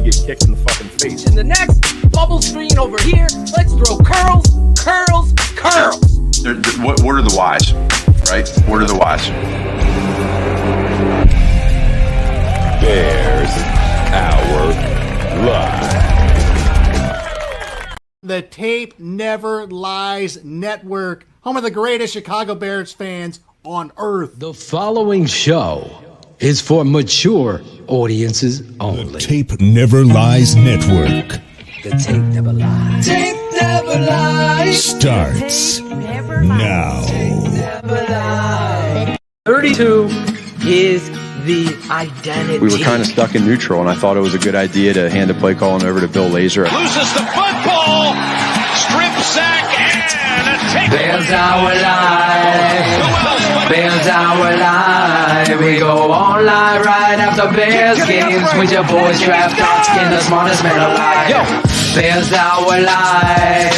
you get kicked in the fucking face. In the next bubble screen over here, let's throw curls. What are the whys, right? What are the whys? Bears Hour Live. The Tape Never Lies Network, home of the greatest Chicago Bears fans on earth. The following show is for mature audiences only. The Tape Never Lies Network. The Tape Never Lies. Tape never lies. Starts now. 32 is the identity. We were kind of stuck in neutral, and I thought it was a good idea to hand the play calling over to Bill Lazor. Loses the football, strip sack, and a take. Bears our life. Bears our life. We go on live right after Bears games with your boys draft dots and the smartest man alive. Yo, Bears our life.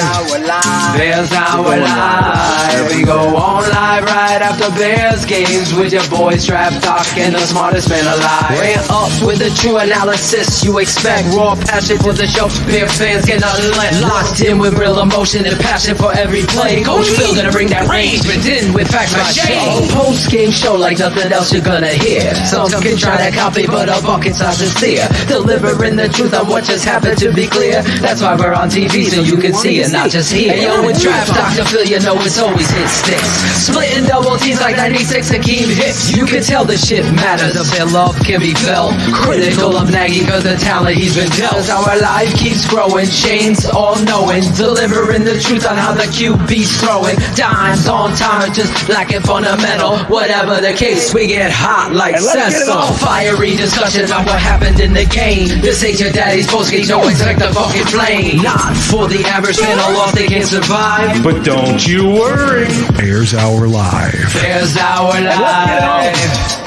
Bears our life. We go on live right after Bears games with your boys draft dots and the smartest man alive. Ran up with the true analysis you expect. Raw passion for the show. Bear fans get nothing less. Locked in with real emotion and passion for every play. Coach Phil gonna bring that range, but in with facts by shade. Post game show like nothing else you're gonna hear. Some can try to copy, but our buckets are sincere. Delivering the truth on what just happened, to be clear. That's why we're on TV, so you can see it, not just hear. Hey yo, with draft Dr. Phil, you know it's always hit sticks. Splitting double T's like 96 Akeem Hicks. You can tell the shit matters. The fair love can be felt. Critical of Nagy cause the talent he's been dealt. As our life keeps growing, Shane's all knowing. Delivering the truth on how the QB's throwing. Dimes on time, just lacking fundamental. Whatever the case, we get hot like Cecil. Fiery discussion about what happened in the game. This ain't your daddy's postgame, so expect the fucking flame. Not for the average fan, a loss they can't survive. But don't you worry. Bears Hour Live. Bears our life.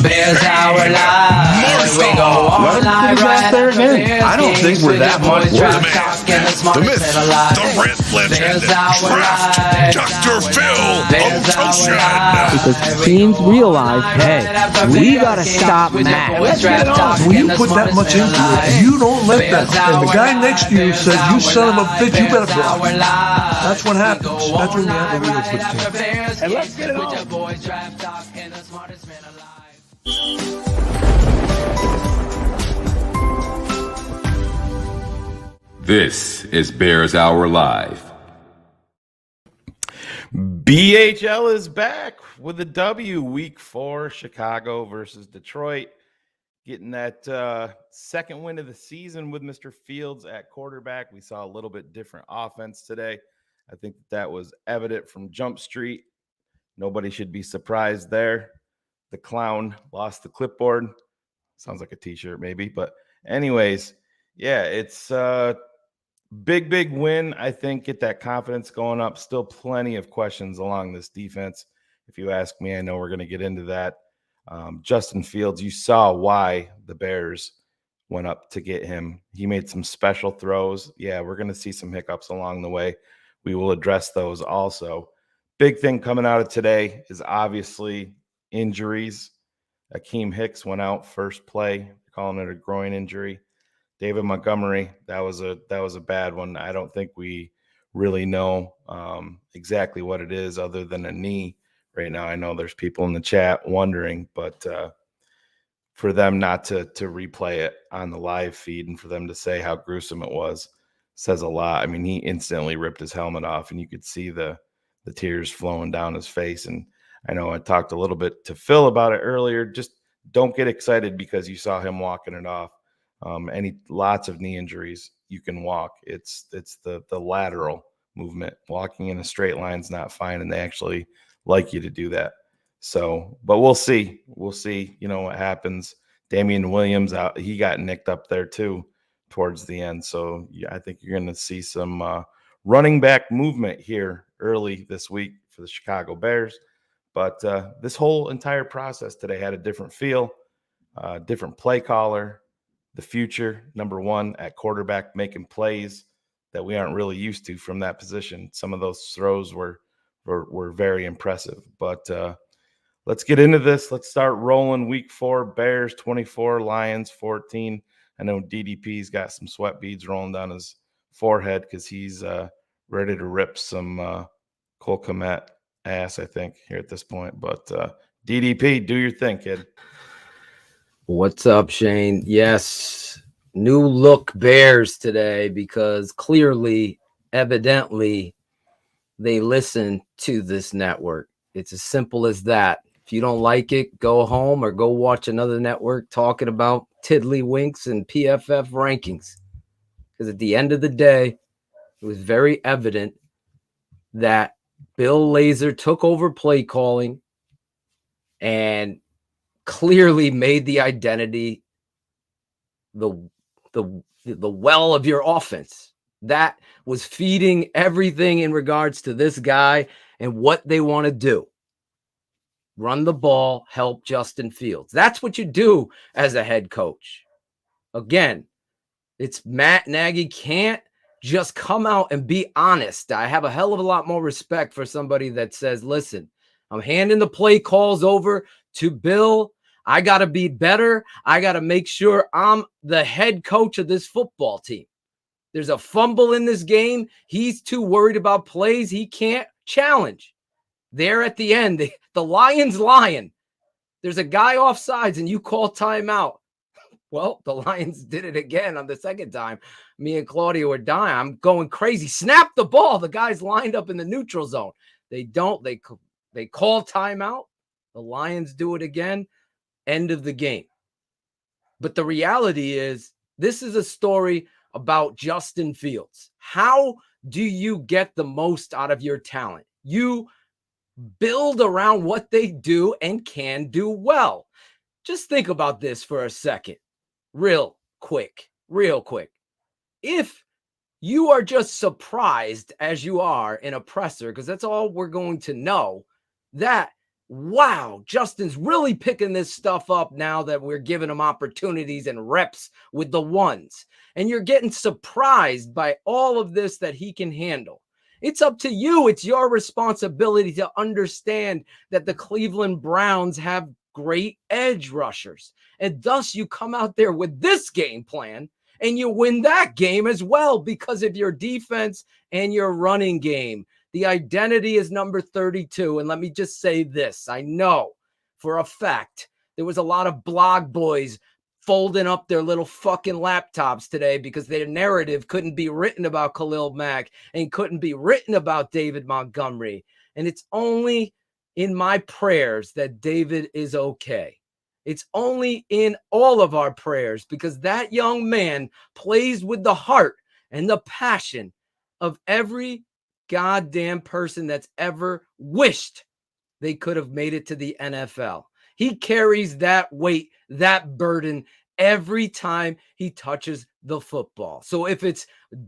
Bears our life. We go on live right after Bears I don't think we're that much worse. The myth, the red legend, Dr. Phil Otoshun. Because teams realize, hey, we gotta stop Matt. When you put that much into it, you don't let that. And the guy next to you says, "You son of a bitch, you better block." That's what happens. That's when you have a real good team. And let's get it on. This is Bears Hour Live. BHL is back with a W. Week 4, Chicago versus Detroit. Getting that second win of the season with Mr. Fields at quarterback. We saw a little bit different offense today. I think that was evident from Jump Street. Nobody should be surprised there. The clown lost the clipboard. Sounds like a t-shirt maybe. But anyways, yeah, it's big win. I think get that confidence going up. Still plenty of questions along this defense. If you ask me, I know we're going to get into that. Justin Fields, you saw why the Bears went up to get him. He made some special throws. Yeah, we're going to see some hiccups along the way. We will address those also. Big thing coming out of today is obviously injuries. Akeem Hicks went out first play, calling it a groin injury. David Montgomery, that was a bad one. I don't think we really know exactly what it is other than a knee right now. I know there's people in the chat wondering, but for them not to replay it on the live feed and for them to say how gruesome it was says a lot. I mean, he instantly ripped his helmet off, and you could see the tears flowing down his face. And I know I talked a little bit to Phil about it earlier. Just don't get excited because you saw him walking it off. Lots of knee injuries, you can walk. It's the lateral movement. Walking in a straight line is not fine, and they actually like you to do that. So, but we'll see. We'll see, what happens. Damian Williams, he got nicked up there too towards the end. So yeah, I think you're going to see some running back movement here early this week for the Chicago Bears. But this whole entire process today had a different feel, different play caller, the future, number one, at quarterback, making plays that we aren't really used to from that position. Some of those throws were very impressive. But let's get into this. Let's start rolling. Week 4, Bears 24, Lions 14. I know DDP's got some sweat beads rolling down his forehead because he's ready to rip some Cole Kmet ass, I think, here at this point. But DDP, do your thing, kid. What's up, Shane? Yes, new look Bears today because clearly, evidently, they listen to this network. It's as simple as that. If you don't like it, go home or go watch another network talking about tiddlywinks and PFF rankings. Because at the end of the day, it was very evident that Bill Lazor took over play calling and clearly made the identity the well of your offense. That was feeding everything in regards to this guy and what they want to do. Run the ball, help Justin Fields. That's what you do as a head coach. Again, it's Matt Nagy can't just come out and be honest. I have a hell of a lot more respect for somebody that says, listen, I'm handing the play calls over to Bill. I got to be better. I got to make sure I'm the head coach of this football team. There's a fumble in this game. He's too worried about plays. He can't challenge. There at the end, the Lions lying. There's a guy off sides and you call timeout. Well, the Lions did it again on the second time. Me and Claudia were dying. I'm going crazy. Snap the ball. The guy's lined up in the neutral zone. They don't. They call timeout. The Lions do it again. End of the game. But the reality is, this is a story about Justin Fields. How do you get the most out of your talent? You build around what they do and can do well. Just think about this for a second. Real quick. If you are just surprised as you are in a presser, because that's all we're going to know, that, wow, Justin's really picking this stuff up now that we're giving him opportunities and reps with the ones. And you're getting surprised by all of this that he can handle. It's up to you. It's your responsibility to understand that the Cleveland Browns have great edge rushers. And thus you come out there with this game plan and you win that game as well because of your defense and your running game. The identity is number 32. And let me just say this. I know for a fact there was a lot of blog boys folding up their little fucking laptops today because their narrative couldn't be written about Khalil Mack and couldn't be written about David Montgomery. And it's only in my prayers that David is okay. It's only in all of our prayers because that young man plays with the heart and the passion of every goddamn person that's ever wished they could have made it to the NFL. He carries that weight, that burden every time he touches the football. So if it's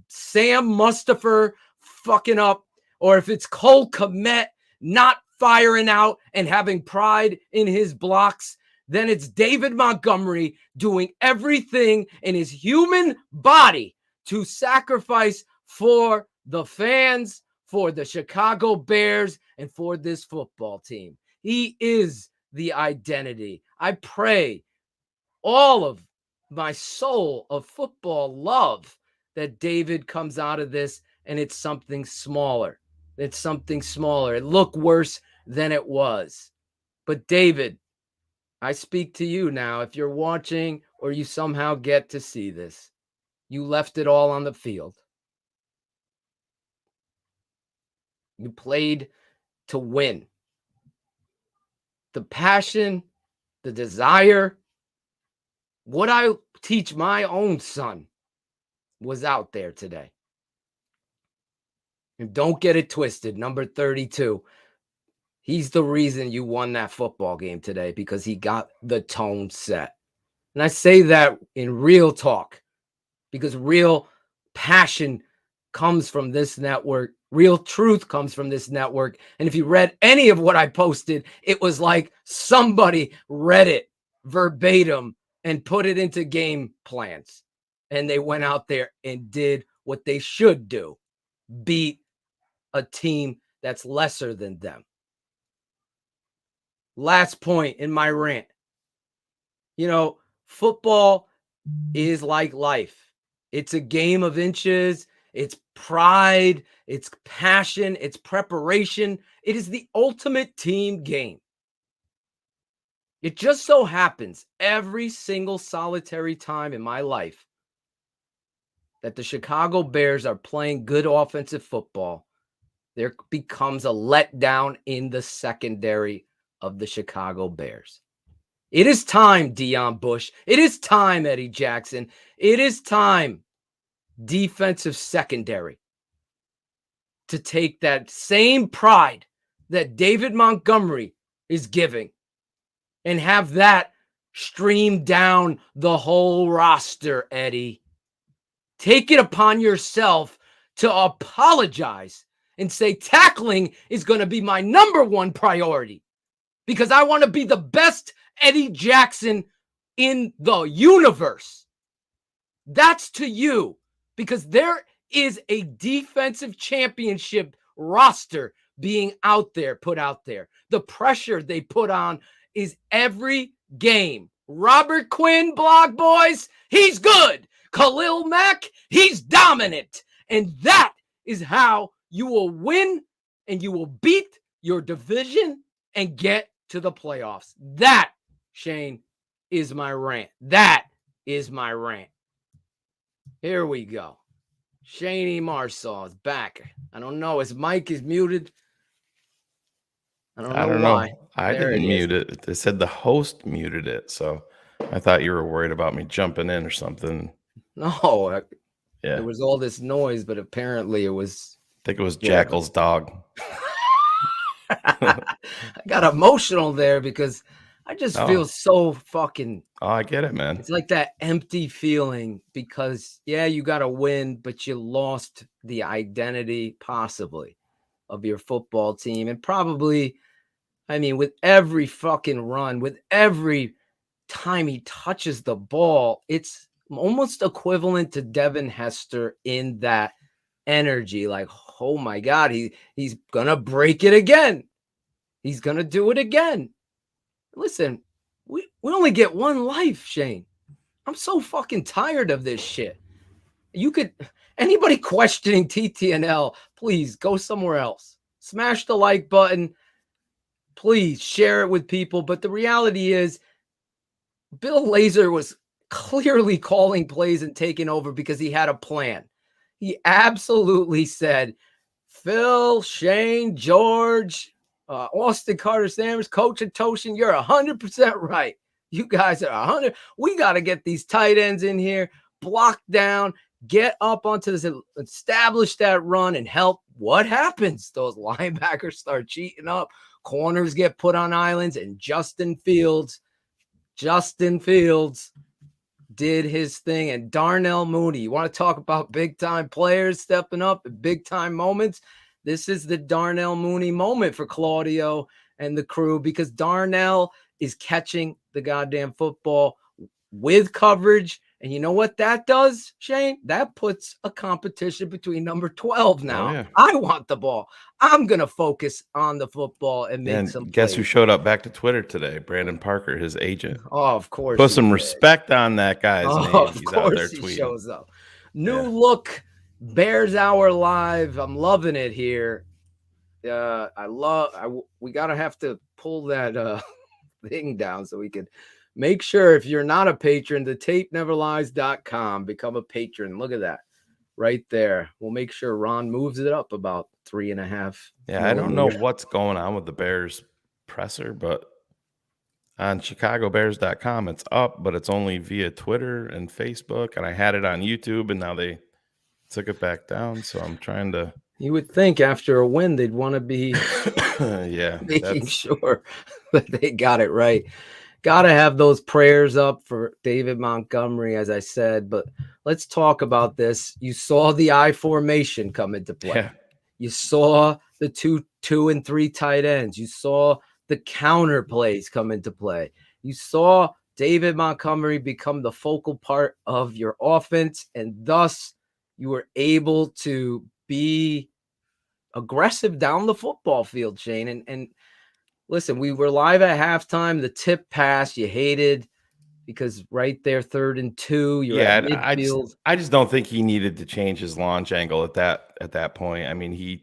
Sam Mustipher fucking up, or if it's Cole Kmet not firing out and having pride in his blocks, then it's David Montgomery doing everything in his human body to sacrifice for the fans, for the Chicago Bears, and for this football team. He is the identity. I pray all of my soul of football love that David comes out of this and it's something smaller. It's something smaller. It looked worse than it was. But David, I speak to you now. If you're watching or you somehow get to see this, you left it all on the field. You played to win. The passion, the desire, what I teach my own son was out there today. And don't get it twisted. Number 32, he's the reason you won that football game today because he got the tone set. And I say that in real talk because real passion comes from this network. Real truth comes from this network. And if you read any of what I posted, it was like somebody read it verbatim and put it into game plans. And they went out there and did what they should do. Beat a team that's lesser than them. Last point in my rant. You know, football is like life. It's a game of inches. It's pride. It's passion. It's preparation. It is the ultimate team game. It just so happens every single solitary time in my life that the Chicago Bears are playing good offensive football, there becomes a letdown in the secondary of the Chicago Bears. It is time, Dion Bush. It is time, Eddie Jackson. It is time, defensive secondary, to take that same pride that David Montgomery is giving and have that stream down the whole roster, Eddie. Take it upon yourself to apologize and say tackling is going to be my number one priority because I want to be the best Eddie Jackson in the universe. That's to you, because there is a defensive championship roster being put out there. The pressure they put on is every game. Robert Quinn, Blog Boys, he's good. Khalil Mack, he's dominant. And that is how you will win and you will beat your division and get to the playoffs. That, Shane, is my rant. That is my rant. Here we go. Shaney Marsaw is back. I don't know. His mic is muted. I don't know why. I didn't mute it. They said the host muted it. So I thought you were worried about me jumping in or something. No. There was all this noise, but apparently it was. I think it was Jackal's dog. I got emotional there because I just feel so fucking. Oh, I get it, man. It's like that empty feeling because, you got to win, but you lost the identity possibly of your football team. And probably, with every fucking run, with every time he touches the ball, it's almost equivalent to Devin Hester in that energy. Like, oh my God, he's going to break it again. He's going to do it again. Listen, we only get one life, Shane. I'm so fucking tired of this shit. Anybody questioning TTNL, please go somewhere else. Smash the like button. Please share it with people. But the reality is, Bill Lazor was clearly calling plays and taking over because he had a plan. He absolutely said, Phil, Shane, George, Austin Carter Sanders, Coach and Toshin, you're 100% right. You guys are 100. We got to get these tight ends in here, block down, get up onto this, establish that run and help. What happens? Those linebackers start cheating up. Corners get put on islands, and Justin Fields did his thing. And Darnell Mooney, you want to talk about big-time players stepping up at big-time moments? This is the Darnell Mooney moment for Claudio and the crew because Darnell is catching the goddamn football with coverage. And you know what that does, Shane? That puts a competition between number 12 now. Oh, yeah. I want the ball. I'm going to focus on the football and make some guess plays. Who showed up back to Twitter today? Brandon Parker, his agent. Oh, of course. Put some respect on that guy's name. Of course he shows up. New look, Bears Hour Live. I'm loving it here. We got to have to pull that thing down so we could make sure if you're not a patron, the tapeneverlies.com, become a patron. Look at that right there. We'll make sure Ron moves it up about 3.5. Yeah, I don't know what's going on with the Bears presser, but on chicagobears.com, it's up, but it's only via Twitter and Facebook. And I had it on YouTube, and now they took it back down. So I'm trying to. You would think after a win, they'd want to be making sure that they got it right. Got to have those prayers up for David Montgomery, as I said. But let's talk about this. You saw the I formation come into play. Yeah. You saw the 2 and 3 tight ends. You saw the counter plays come into play. You saw David Montgomery become the focal part of your offense, and thus you were able to be aggressive down the football field, Shane. And listen, we were live at halftime. The tip pass you hated. because right there, 3rd and 2, you're Yeah, at midfield. I just don't think he needed to change his launch angle at that point. I mean,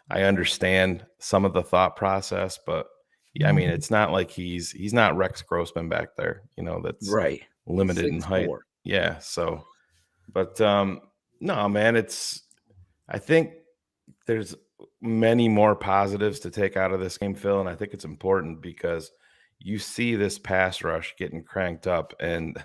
I understand some of the thought process, but I mean, it's not like he's not Rex Grossman back there, that's Right. limited in height. 6'4". Yeah. So, but no, man, I think there's many more positives to take out of this game, Phil, and I think it's important because you see this pass rush getting cranked up, and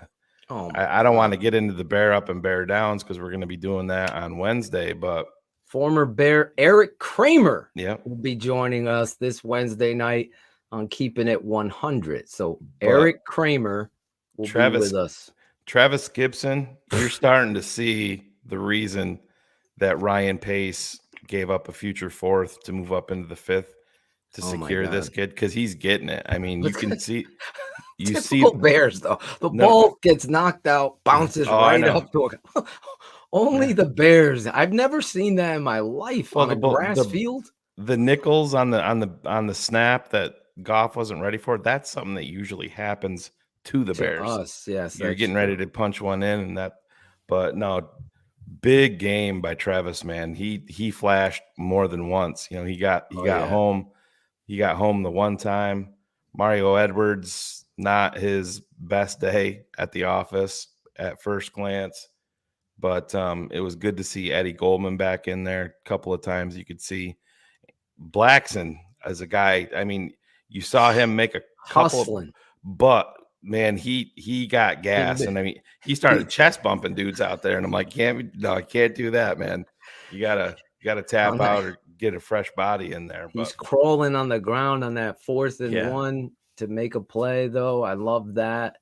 I don't want to get into the bear up and bear downs because we're going to be doing that on Wednesday, but former Bear Eric Kramer Yep. will be joining us this Wednesday night on Keeping It 100. So Eric Kramer will be with us. Travis Gibson, you're starting to see the reason that Ryan Pace gave up a future 4th to move up into the 5th to secure this kid, because he's getting it. I mean, you can see Bears though. The ball gets knocked out, bounces right up to a only the Bears. I've never seen that in my life on a grass field. The nickels on the snap that Goff wasn't ready for, that's something that usually happens to the Bears. Us, yes. You're getting ready to punch one in, and but no, big game by Travis, man. He flashed more than once. He got home. He got home the one time. Mario Edwards, not his best day at the office at first glance, but it was good to see Eddie Goldman back in there a couple of times. You could see Blackson as a guy. I mean, you saw him make a couple hustling, but man, he got gas, and I mean, he started chest bumping dudes out there, and I'm like, I can't do that, man. You gotta tap out or get a fresh body in there. He's crawling on the ground on that 4th and 1 to make a play, though. I love that.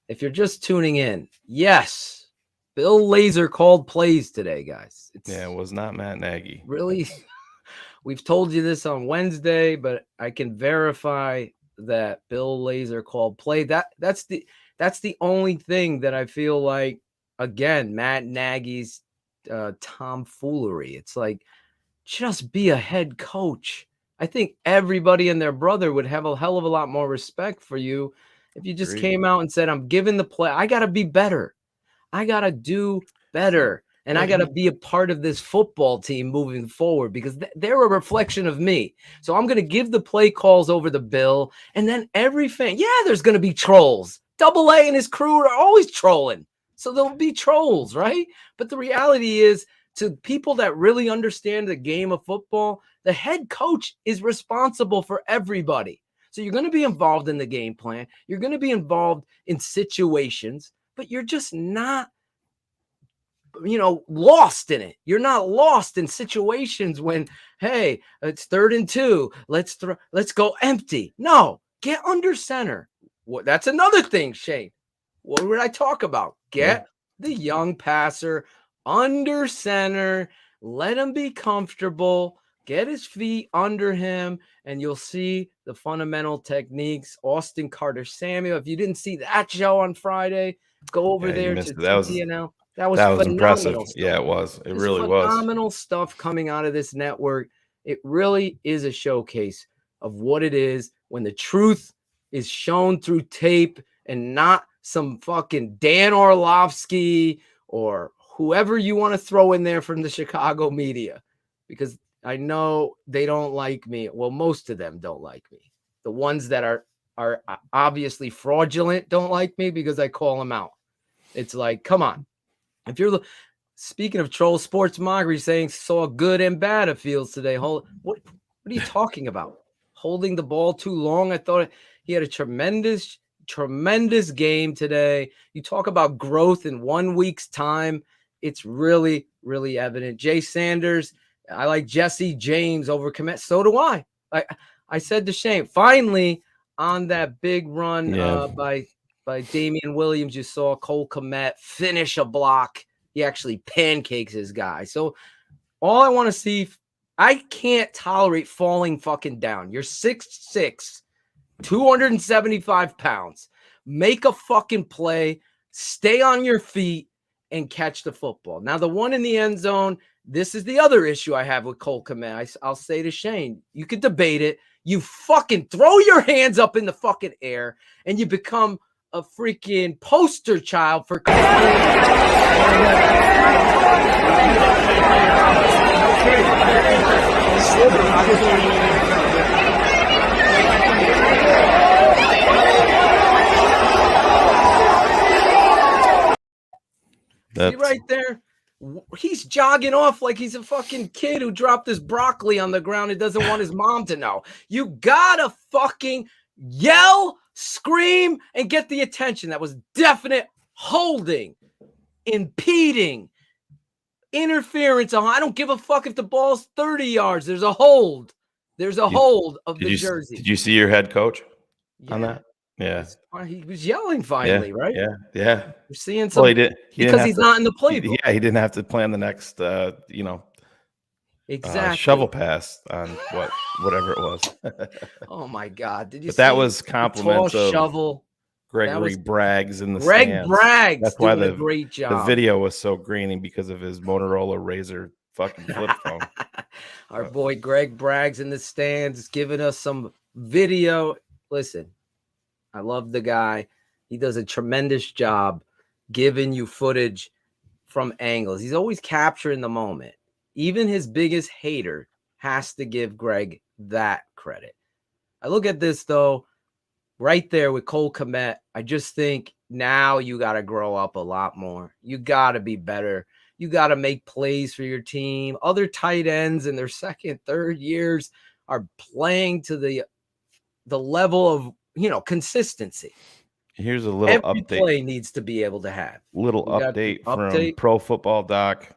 If you're just tuning in, yes, Bill Lazor called plays today, guys. It was not Matt Nagy. Really, we've told you this on Wednesday, but I can verify that Bill Lazor called play. That's the only thing that I feel like, again, Matt Nagy's tomfoolery. It's like, just be a head coach. I think everybody and their brother would have a hell of a lot more respect for you if you just came out and said, I'm giving the play. I got to be better. I got to do better. And I got to be a part of this football team moving forward, because they're a reflection of me. So I'm going to give the play calls over to Bill. And then every fan, there's going to be trolls. Double A and his crew are always trolling. So there'll be trolls, right? But the reality is, to people that really understand the game of football, the head coach is responsible for everybody. So you're going to be involved in the game plan. You're going to be involved in situations, but you're just not, lost in it. You're not lost in situations when, hey, it's 3rd and 2. Let's go empty. No, get under center. That's another thing, Shane. What would I talk about? Get the young passer under center, let him be comfortable, get his feet under him, and you'll see the fundamental techniques. Austin Carter-Samuel, if you didn't see that show on Friday, go over there to TNL. That was impressive. Stuff. Yeah, it was. It really was. Phenomenal stuff coming out of this network. It really is a showcase of what it is when the truth is shown through tape and not some fucking Dan Orlovsky or whoever you want to throw in there from the Chicago media, because I know they don't like me. Well, most of them don't like me. The ones that are obviously fraudulent don't like me because I call them out. It's like, come on. If you're speaking of troll, Sports Montgomery saying saw good and bad at Fields today. What are you talking about? Holding the ball too long? I thought he had a tremendous game today. You talk about growth in 1 week's time. It's really, really evident. Jay Sanders, I like Jesse James over Komet. So do I. I said to Shane, finally on that big run by Damian Williams, you saw Cole Kmet finish a block. He actually pancakes his guy. So all I want to see, I can't tolerate falling fucking down. You're 6'6", 275 pounds. Make a fucking play. Stay on your feet and catch the football. Now, the one in the end zone, this is the other issue I have with Cole Kmet. I'll say to Shane, you could debate it. You fucking throw your hands up in the fucking air and you become a freaking poster child for see right there, he's jogging off like he's a fucking kid who dropped his broccoli on the ground and doesn't want his mom to know. You gotta fucking yell, scream, and get the attention. That was definite holding, impeding, interference. I don't give a fuck if the ball's 30 yards. There's a hold. There's a hold of the jersey. Did you see your head coach on that? Yeah. He was yelling finally, right? Yeah. Yeah. You're seeing some because he's not in the playbook. Yeah, he didn't have to plan the next exactly shovel pass on whatever it was. Oh my God. Did you But that was compliments of shovel Gregory Braggs in the Greg stands. Braggs. That's why a great job. The video was so grainy because of his Motorola Razr fucking flip phone. Our boy Greg Braggs in the stands giving us some video. Listen, I love the guy. He does a tremendous job giving you footage from angles. He's always capturing the moment. Even his biggest hater has to give Greg that credit. I look at this, though, right there with Cole Kmet. I just think now you got to grow up a lot more. You got to be better. You got to make plays for your team. Other tight ends in their second, third years are playing to the level of, consistency. Here's a little Every update. Play needs to be able to have. Little update from Pro Football Doc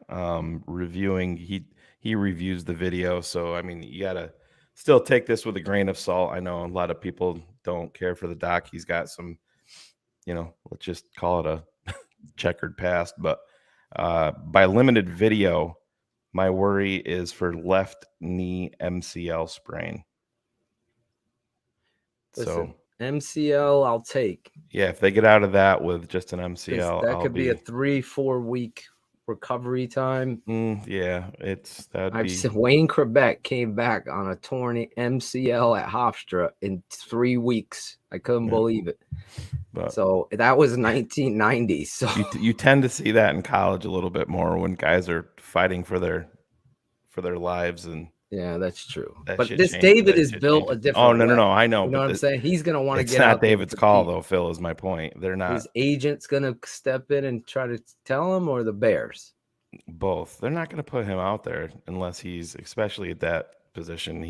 reviewing. He reviews the video, so I mean, you gotta still take this with a grain of salt. I know a lot of people don't care for the doc. He's got some, let's just call it a checkered past. But by limited video, my worry is for left knee MCL sprain. Listen, MCL, I'll take. Yeah, if they get out of that with just an MCL, that could be a 3-4 week recovery time. Yeah, I've seen Wayne Krebeck came back on a torn MCL at Hofstra in 3 weeks. I couldn't believe it. So that was 1990. So you tend to see that in college a little bit more when guys are fighting for their lives. And yeah, that's true. But this David is built a different. Oh no, I know. You know what I'm saying? He's gonna want to get. It's not David's call though, Phil. Is my point. They're not. His agent's gonna step in and try to tell him, or the Bears. Both. They're not gonna put him out there unless he's, especially at that position.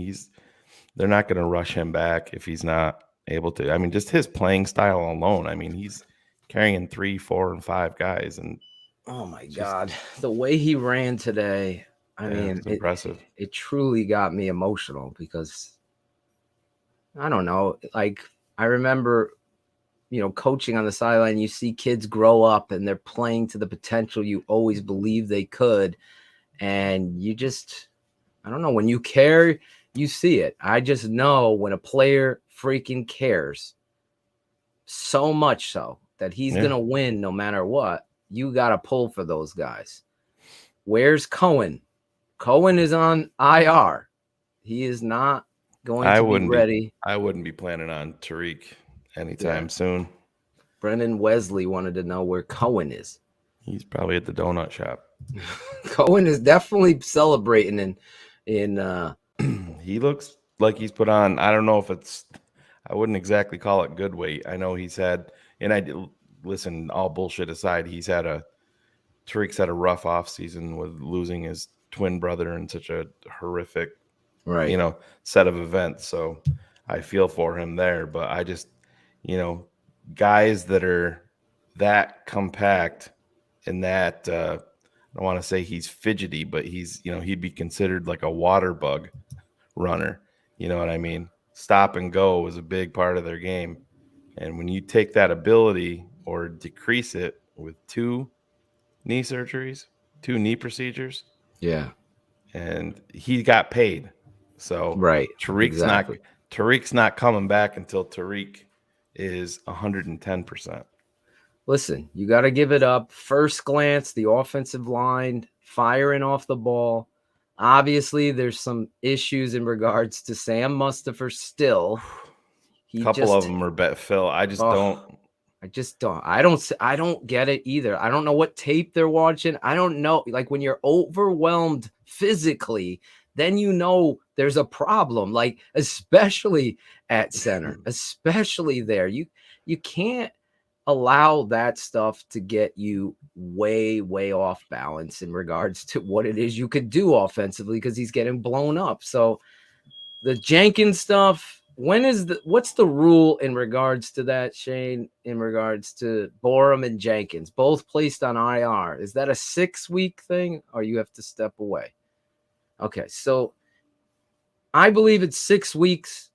They're not gonna rush him back if he's not able to. I mean, just his playing style alone. I mean, he's carrying 3, 4, and 5 guys, and oh my God, the way he ran today. I mean, it's impressive. It truly got me emotional because I don't know. Like, I remember, coaching on the sideline, you see kids grow up and they're playing to the potential you always believed they could. And you just, I don't know, when you care, you see it. I just know when a player freaking cares so much so that he's going to win no matter what, you got to pull for those guys. Where's Cohen? Cohen is on IR. He is not going to be ready. I wouldn't be planning on Tariq anytime soon. Brendan Wesley wanted to know where Cohen is. He's probably at the donut shop. Cohen is definitely celebrating in he looks like he's put on, I don't know if I wouldn't exactly call it good weight. I know he's had, and listen, all bullshit aside, Tariq's had a rough off season with losing his twin brother in such a horrific, set of events. So I feel for him there, but I just, guys that are that compact and that, I don't want to say he's fidgety, but he's, he'd be considered like a water bug runner. You know what I mean? Stop and go is a big part of their game. And when you take that ability or decrease it with 2 knee surgeries, 2 knee procedures. Yeah. And he got paid. So Tariq's not coming back until Tariq is 110%. Listen, you got to give it up. First glance, the offensive line firing off the ball. Obviously, there's some issues in regards to Sam Mustipher still. A couple of them are Phil. I just don't. I just don't. I don't get it either. I don't know what tape they're watching. I don't know. Like when you're overwhelmed physically, then you know there's a problem. Like especially at center, especially there. You can't allow that stuff to get you way off balance in regards to what it is you could do offensively because he's getting blown up. So the Jenkins stuff. What's the rule in regards to that, Shane, in regards to Borum and Jenkins, both placed on IR? Is that a 6-week thing or you have to step away? Okay, so I believe it's 6 weeks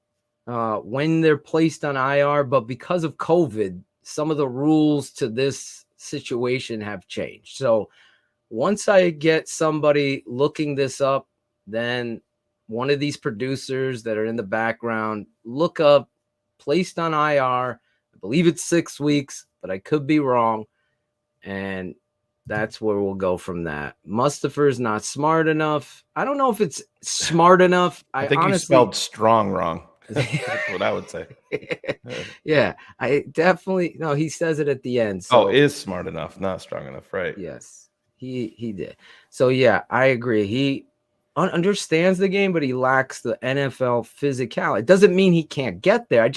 when they're placed on IR, but because of COVID, some of the rules to this situation have changed. So once I get somebody looking this up, then one of these producers that are in the background, look up placed on IR. I believe it's 6 weeks, but I could be wrong. And that's where we'll go from that. Mustafer's not smart enough. I don't know if it's smart enough. I think honestly, you spelled strong wrong. That's what I would say. Yeah, I definitely no. He says it at the end. So, is smart enough, not strong enough, right? Yes, he did. So yeah, I agree. He understands the game, but he lacks the NFL physicality. It doesn't mean he can't get there.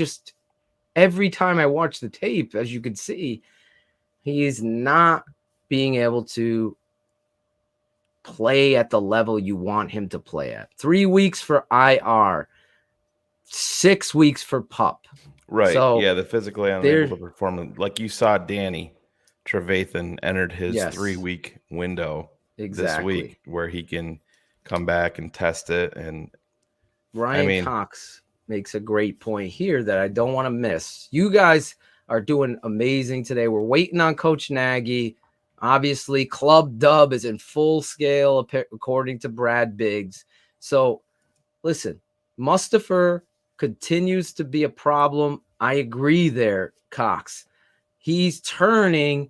Every time I watch the tape, as you can see, he's not being able to play at the level you want him to play at. 3 weeks for IR, 6 weeks for PUP. Right. So yeah, the physically unable to perform. Like you saw Danny Trevathan entered his 3-week window this week where he can come back and test it. And Ryan Cox makes a great point here that I don't want to miss. You guys are doing amazing today. We're waiting on Coach Nagy. Obviously, Club Dub is in full scale, according to Brad Biggs. So, listen, Mustafer continues to be a problem. I agree there, Cox. He's turning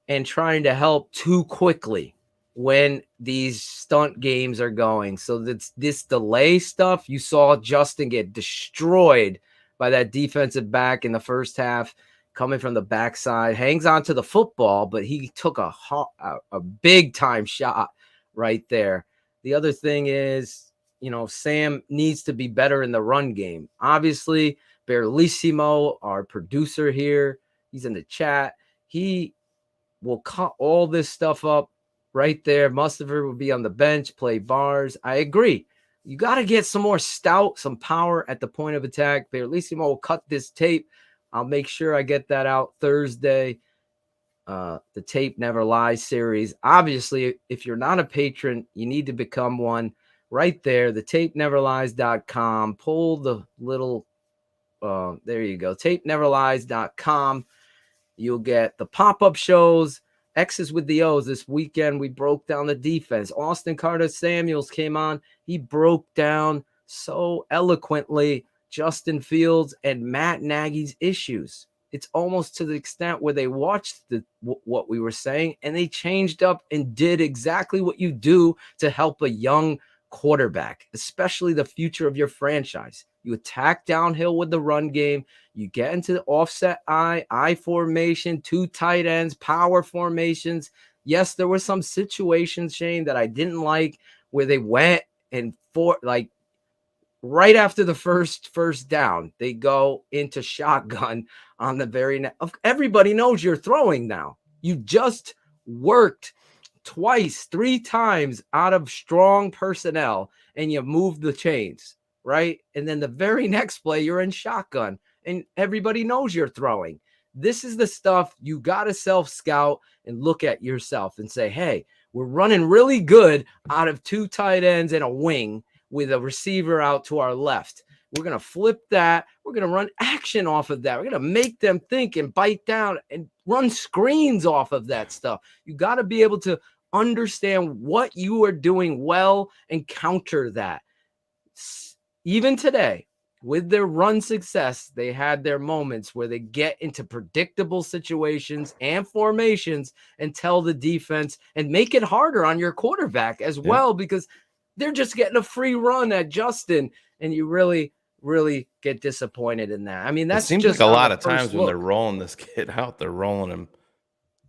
and trying to help too quickly when these stunt games are going. So this delay stuff, you saw Justin get destroyed by that defensive back in the first half, coming from the backside, hangs on to the football, but he took a big time shot right there. The other thing is, Sam needs to be better in the run game. Obviously, Berlissimo, our producer here, he's in the chat. He will cut all this stuff up right there. Mustafer will be on the bench, play bars. I agree. You got to get some more stout, some power at the point of attack. Berlissimo will cut this tape. I'll make sure I get that out Thursday. The Tape Never Lies series. Obviously, if you're not a patron, you need to become one. Right there, thetapeneverlies.com. Pull the little, there you go, tapeneverlies.com. You'll get the pop-up shows, X's with the O's. This weekend, we broke down the defense. Austin Carter-Samuels came on. He broke down so eloquently Justin Fields and Matt Nagy's issues. It's almost to the extent where they watched what we were saying and they changed up and did exactly what you do to help a young quarterback, especially the future of your franchise. You attack downhill with the run game. You get into the offset I formation, 2 tight ends, power formations. Yes, there were some situations, Shane, that I didn't like where they went and right after the first down, they go into shotgun on the very next. Everybody knows you're throwing now. You just worked twice, 3 times out of strong personnel and you moved the chains, right? And then the very next play, you're in shotgun and everybody knows you're throwing. This is the stuff you got to self-scout and look at yourself and say, hey, we're running really good out of 2 tight ends and a wing with a receiver out to our left. We're going to flip that. We're going to run action off of that. We're going to make them think and bite down and run screens off of that stuff. You got to be able to understand what you are doing well and counter that. Even today, with their run success, they had their moments where they get into predictable situations and formations and tell the defense and make it harder on your quarterback as well, because they're just getting a free run at Justin. And you really really get disappointed in that. I mean, that's it seems just like a on lot the of times first when they're look. rolling this kid out, they're rolling him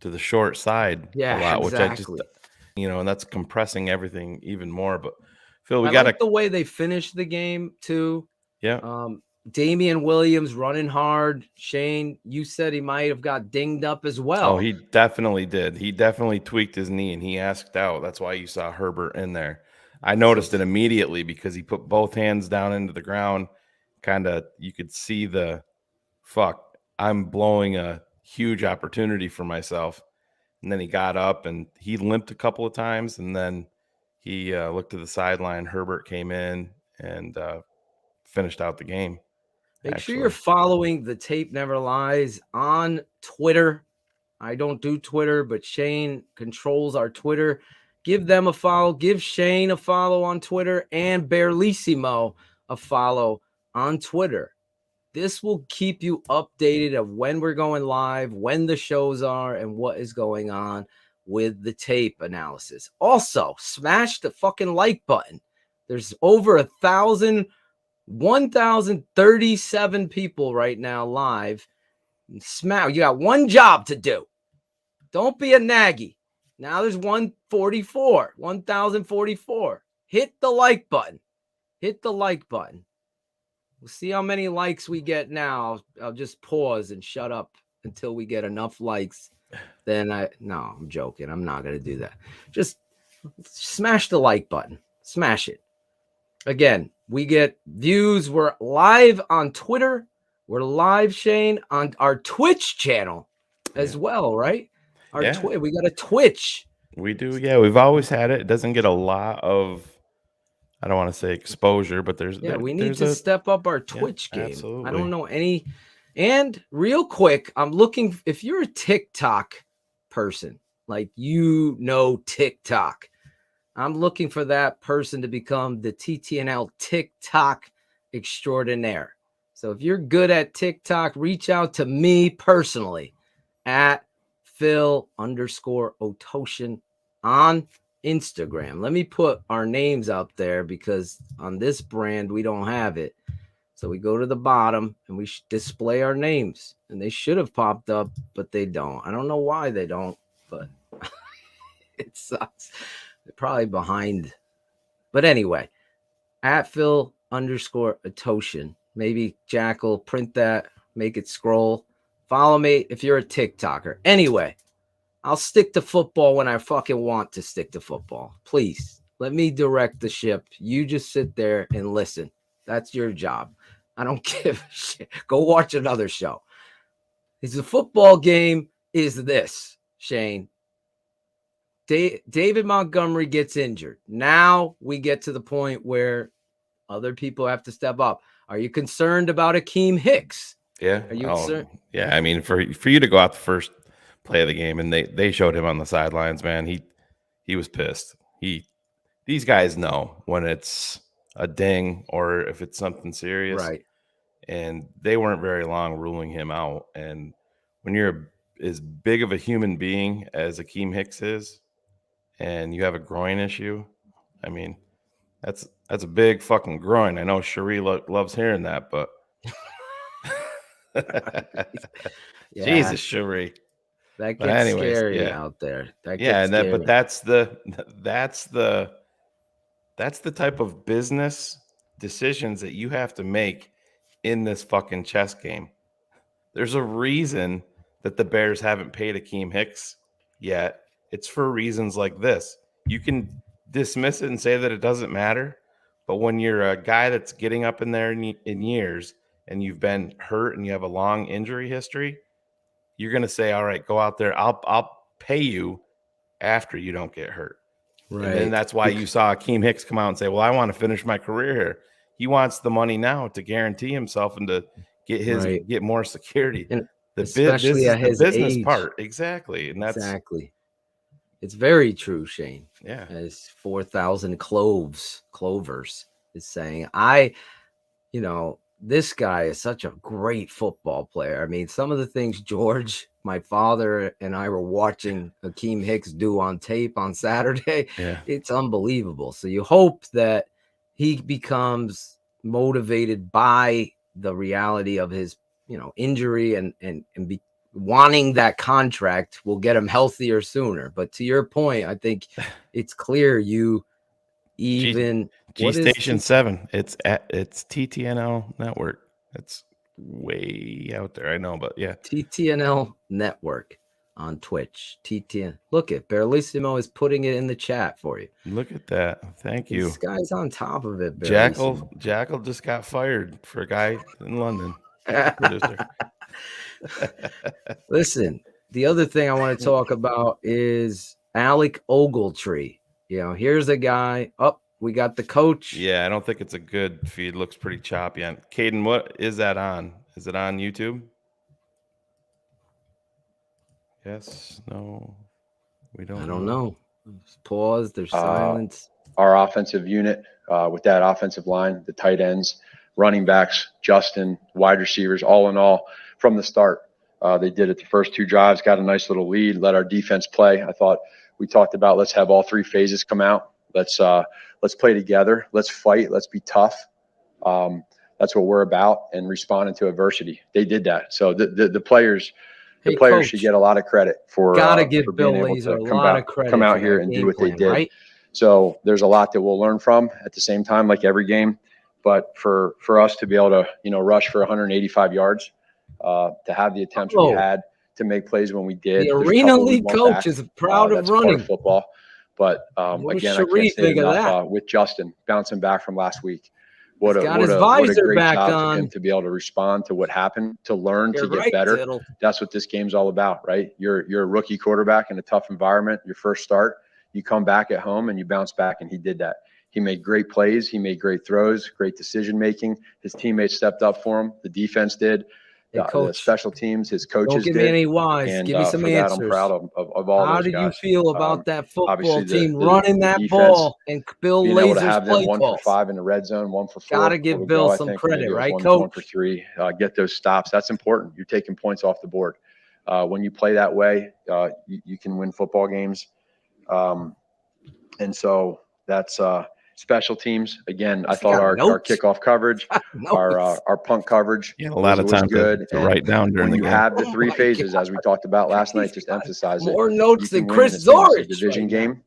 to the short side Yeah, a lot, which I just, exactly. and that's compressing everything even more. But Phil, we I got like the way they finished the game too. yeah. Damian Williams running hard. Shane, you said he might have got dinged up as well. Oh, he definitely did. He definitely tweaked his knee and he asked out. That's why you saw Herbert in there. I noticed it immediately because he put both hands down into the ground. Kind of, you could see the fuck, I'm blowing a huge opportunity for myself. And then he got up and he limped a couple of times. And then he looked to the sideline. Herbert came in and finished out the game. Make sure you're following the Tape Never Lies on Twitter. I don't do Twitter, but Shane controls our Twitter. Give them a follow. Give Shane a follow on Twitter and Bearlissimo a follow on Twitter. This will keep you updated of when we're going live, when the shows are, and what is going on with the tape analysis. Also, smash the fucking like button. There's over 1,037 people right now live. Smash. You got one job to do. Don't be a Nagy. Now there's 1,044. Hit the like button. Hit the like button. We'll see how many likes we get now. I'll just pause and shut up until we get enough likes. Then I'm joking. I'm not going to do that. Just smash the like button. Smash it. Again, we get views. We're live on Twitter. We're live, Shane, on our Twitch channel as well, right? We got a Twitch. We do. Yeah, we've always had it. It doesn't get a lot of, I don't want to say exposure, but we need to step up our Twitch game. Absolutely. I don't know any. And real quick, I'm looking, if you're a TikTok person, like TikTok, I'm looking for that person to become the TTNL TikTok extraordinaire. So if you're good at TikTok, reach out to me personally at Phil_Otoshin on Instagram. Let me put our names up there because on this brand, we don't have it. So we go to the bottom and we display our names, and they should have popped up, but they don't. I don't know why they don't, but it sucks. They're probably behind. But anyway, at Phil_Otoshin. Maybe Jackal, print that, make it scroll. Follow me if you're a TikToker. Anyway, I'll stick to football when I fucking want to stick to football. Please, let me direct the ship. You just sit there and listen. That's your job. I don't give a shit. Go watch another show. The football game is this, Shane. David Montgomery gets injured. Now we get to the point where other people have to step up. Are you concerned about Akeem Hicks? Yeah. Are you concerned? Yeah. I mean, for you to go out the first play of the game and they showed him on the sidelines, man, he was pissed. These guys know when it's a ding or if it's something serious. Right. And they weren't very long ruling him out. And when you're as big of a human being as Akeem Hicks is, and you have a groin issue, I mean, that's a big fucking groin. I know Cherie loves hearing that, but Jesus, Cherie. That gets scary out there. That gets scary. But that's the type of business decisions that you have to make in this fucking chess game. There's a reason that the Bears haven't paid Akeem Hicks yet. It's for reasons like this. You can dismiss it and say that it doesn't matter, but when you're a guy that's getting up in there in years and you've been hurt and you have a long injury history, you're going to say, all right, go out there. I'll pay you after you don't get hurt. Right. And then that's why you saw Akeem Hicks come out and say, well, I want to finish my career here. He wants the money now to guarantee himself and to get get more security. And especially at his business age. part. Exactly. And that's exactly. It's very true, Shane. Yeah. As 4,000 clovers is saying. This guy is such a great football player. I mean, some of the things George, my father, and I were watching Akeem Hicks do on tape on Saturday, it's unbelievable. So you hope that he becomes motivated by the reality of his, injury and be wanting that contract will get him healthier sooner. But to your point, I think it's clear you even G Station 7. It's TTNL Network. It's way out there. I know, but yeah. TTNL Network on Twitch. TTN. Look at Barrelissimo is putting it in the chat for you. Look at that. Thank you. This guy's on top of it. Jackal just got fired for a guy in London. Listen, the other thing I want to talk about is Alec Ogletree. Here's a guy. We got the coach. Yeah, I don't think it's a good feed. Looks pretty choppy. Caden, what is that on? Is it on YouTube? Yes, no, we don't. I don't know. Pause. There's silence. Our offensive unit with that offensive line, the tight ends, running backs, Justin, wide receivers, all in all, from the start, they did it the first 2 drives, got a nice little lead, let our defense play. I thought we talked about let's have all 3 phases come out. Let's play together. Let's fight. Let's be tough. That's what we're about, and responding to adversity. They did that. So the players. The players Coach, should get a lot of credit for give for Bill being able Lazor to a lot of credit come out for here that and game do what they plan, did. right? So there's a lot that we'll learn from at the same time, like every game. But for us to be able to rush for 185 yards, to have the attempts we had, to make plays when we did. The Arena League coach is proud of running. Part of football. But again, I can't say enough with Justin bouncing back from last week. What a great job for him to be able to respond to what happened, to learn, to get better. Diddle. That's what this game's all about, right? You're a rookie quarterback in a tough environment. Your first start, you come back at home and you bounce back, and he did that. He made great plays. He made great throws, great decision making. His teammates stepped up for him. The defense did. The special teams, his coaches did. Don't give me any whys. And, give me some for answers. That, I'm proud of all How those do guys. you feel about that football team the running that defense, ball and Bill being able to have Lazor's them play 1 calls? for 5 in the red zone, 1 for 4. Gotta give Bill some credit, right, Coach? 1 for 3. Get those stops. That's important. You're taking points off the board. When you play that way, you can win football games. And so that's special teams. Again, I thought our kickoff coverage, our punt coverage, a lot of time good. To write down during the game. You have the 3 phases, as we talked about last night. Just emphasize more notes than Chris Zorich. Division game,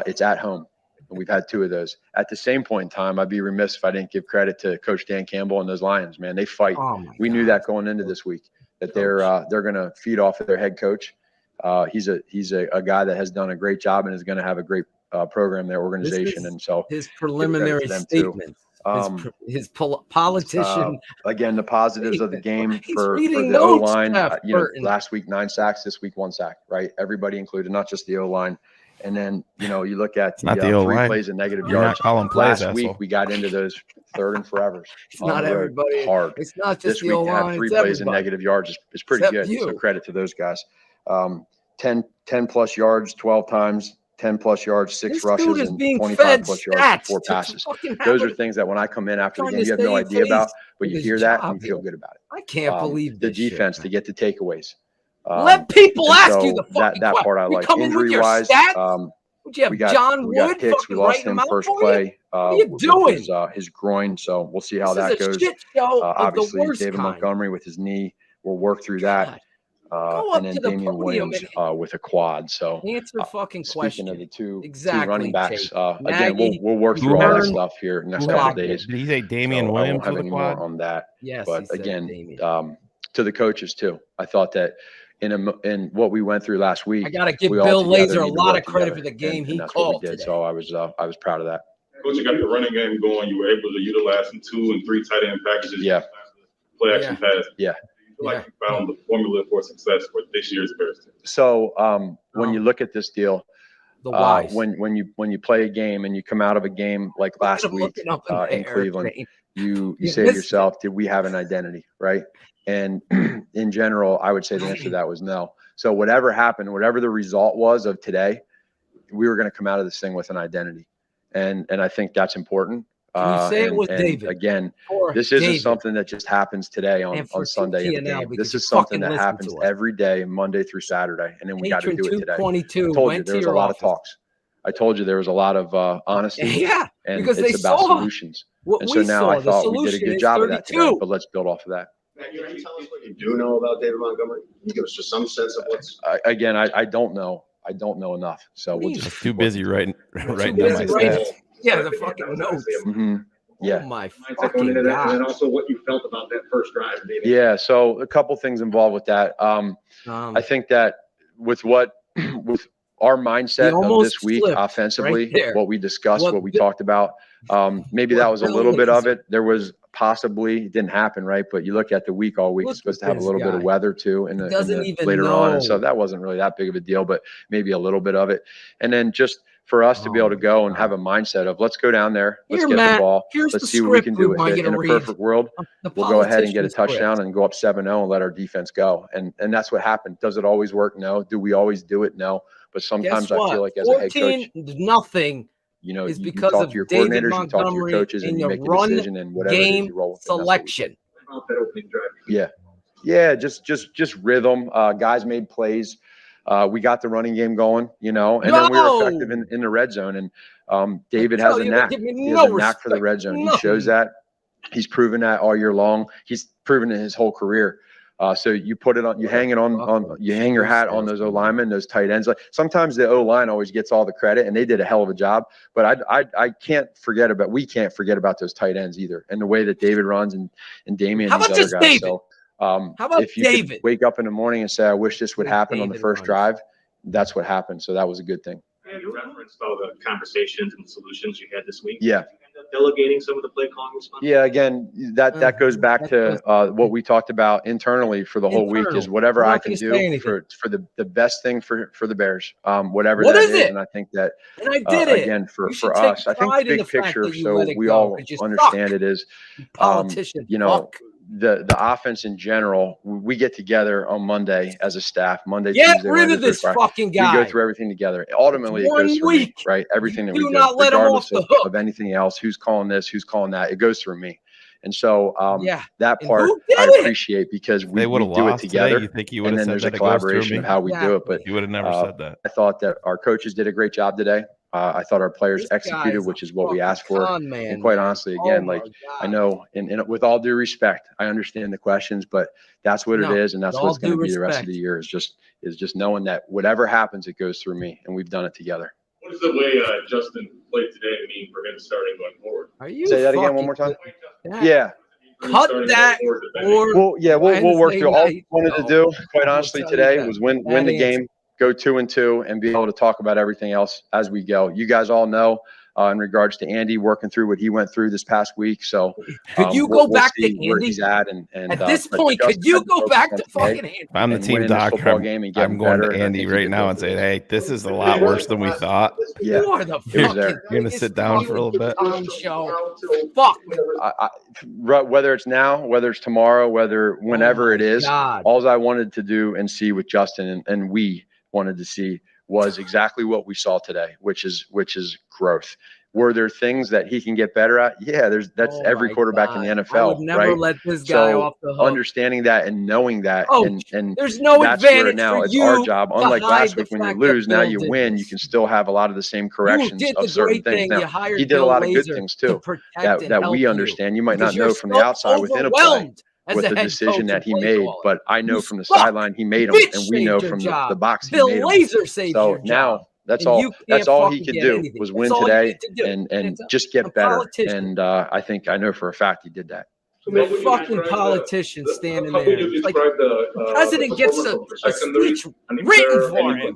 it's at home, and we've had 2 of those. At the same point in time, I'd be remiss if I didn't give credit to Coach Dan Campbell and those Lions. Man, they fight. We knew that going into this week, that they're going to feed off of their head coach. He's a guy that has done a great job and is going to have a great program, their organization. And so his preliminary statement, his politician. Again, the positives of the game for the O-line. Last week 9 sacks, this week 1 sack. Right, everybody included, not just the O-line. And then you look at the 3 plays and negative yards. Last week we got into those 3rd and forevers. It's not everybody. Hard. It's not just this the week O-line. to have 3 plays and negative yards is pretty good. So credit to those guys. 10 plus yards 12 times. 10 plus yards, 6 rushes, and 25 plus yards, 4 passes. Those are things that when I come in after the game, you have no idea about, but you hear that and you feel good about it. I can't believe the defense to get the takeaways. Let people ask you the fucking that part I like. Injury-wise, we got Hicks. We lost him first play. What are you doing? His groin, so we'll see how that goes. Obviously, David Montgomery with his knee, we'll work through that. And then Damian Williams with a quad. So answer fucking question. Speaking of the two running backs, again, we'll work through all that stuff here in the next couple of days. Did he say Damian Williams? I won't have any more on that. Yes, but again, to the coaches too. I thought that in what we went through last week, I got to give Bill Lazor a lot of credit for the game he called today. So I was proud of that. Coach, you got the running game going. You were able to utilize some 2 and 3 tight end packages. Yeah. Play action pass. Yeah. Like you found the formula for success for this year's Bears team. So when you look at this deal, when you play a game and you come out of a game like last week in Cleveland, you say to yourself, did we have an identity, right? And in general, I would say the answer to that was no. So whatever happened, whatever the result was of today, we were going to come out of this thing with an identity, and I think that's important. Can you say it was David? Again, this isn't something that just happens today on Sunday. This is something that happens every day, Monday through Saturday, and then we got to do it today. I told you there was a lot of talks. I told you there was a lot of honesty. Yeah, and because it's about solutions. And so now I thought we did a good job of that today, but let's build off of that. Matt, can you tell us what you do know about David Montgomery? Can you give us just some sense of what's... Again, I don't know. I don't know enough. So we'll just too busy writing down my stats. Yeah, the fucking notes. Yeah. Oh my fucking God. And then also what you felt about that first drive, David. Yeah. So a couple things involved with that. I think that with our mindset of this week offensively, what we discussed, what we talked about, maybe that was a little bit of it. There was possibly, it didn't happen, right? But you look at the week all week, it's supposed to have a little bit of weather too in the later on. And so that wasn't really that big of a deal, but maybe a little bit of it. And then just for us to be able to go and have a mindset of let's go down there, let's get the ball, let's see what we can do with it. In a perfect world, we'll go ahead and get a touchdown and go up 7-0 and let our defense go. And that's what happened. Does it always work? No. Do we always do it? No. But sometimes I feel like as a head coach, nothing. You know, is you because talk of to your David coordinators, you talk to your coaches, and you make a decision and whatever game you roll with. Selection. Yeah, just rhythm. Guys made plays. We got the running game going, you know, and then we were effective in the red zone. And David has a knack. He has a knack for the red zone. He shows that. He's proven that all year long. He's proven it his whole career. So you put it on, you hang it on, you hang your hat on those O linemen, those tight ends. Like sometimes the O line always gets all the credit, and they did a hell of a job. But we can't forget about those tight ends either, and the way that David runs and Damian. How about just guys. David? So, how about if you David? Wake up in the morning and say, "I wish this would happen on the first drive," that's what happened. So that was a good thing. And you referenced all the conversations and solutions you had this week. Yeah. Delegating some of the play calling responsibilities? Yeah, again, that goes back to what we talked about internally for the whole week is whatever I can do for the best thing for the Bears, whatever that is. And I think that, again, for us, I think the big picture, so we all understand it is, you know, the offense in general, we get together on Monday as a staff. Monday, get Tuesday, rid of this fucking guy. We go through everything together. Ultimately, it goes through me, right? Everything that we do, regardless of anything else. Who's calling this? Who's calling that? It goes through me. And so that part I appreciate because we do it together. You think and then there's a collaboration of how we do it. But you would have never said that. I thought that our coaches did a great job today. I thought our players executed, which is what we asked for. And quite honestly, again, I know, and with all due respect, I understand the questions, but that's what it is, and that's what's going to be the rest of the year. Is just knowing that whatever happens, it goes through me, and we've done it together. What does the way Justin played today mean for him starting going forward? Say that again one more time? Yeah. Cut that. We'll work through. All we wanted to do, quite honestly, today was win the game. Go 2-2 and be able to talk about everything else as we go. You guys all know in regards to Andy working through what he went through this past week. So could you go back to Andy? Where he's at and at this point, could you go back to fucking Andy? If I'm the team doctor, I'm going to Andy right now and saying, "Hey, this is a lot worse than we thought." Yeah, you are the you're going to sit down for a little bit. Fuck. Whether it's now, whether it's tomorrow, whenever it is, all I wanted to do and see with Justin and we wanted to see was exactly what we saw today, which is growth. Were there things that he can get better at? Yeah, that's every quarterback in the NFL. I would never let this guy off the hook. Understanding that and knowing that, and there's no advantage now for it's you. Our job. Unlike last week when you lose, now you win. You can still have a lot of the same corrections of certain things. Now, he did a lot of good things too that we understand. You might not know from the outside within a play with the decision that he made, but I know from the sideline he made them, and we know from the box he made them. So now that's all he could do was win today and just get better. And I know for a fact he did that. The fucking politician standing there. Like, the president gets a speech written for him.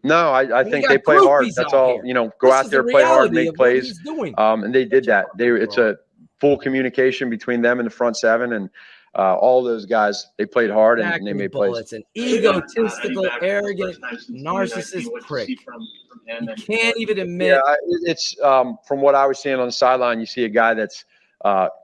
No, I think they play hard. That's all. You know, go out there, play hard, make plays. And they did that. It's a full communication between them and the front seven, and all those guys, they played hard and they made plays. It's an egotistical, arrogant, narcissist prick. You can't even admit. Yeah, it's from what I was seeing on the sideline, you see a guy that's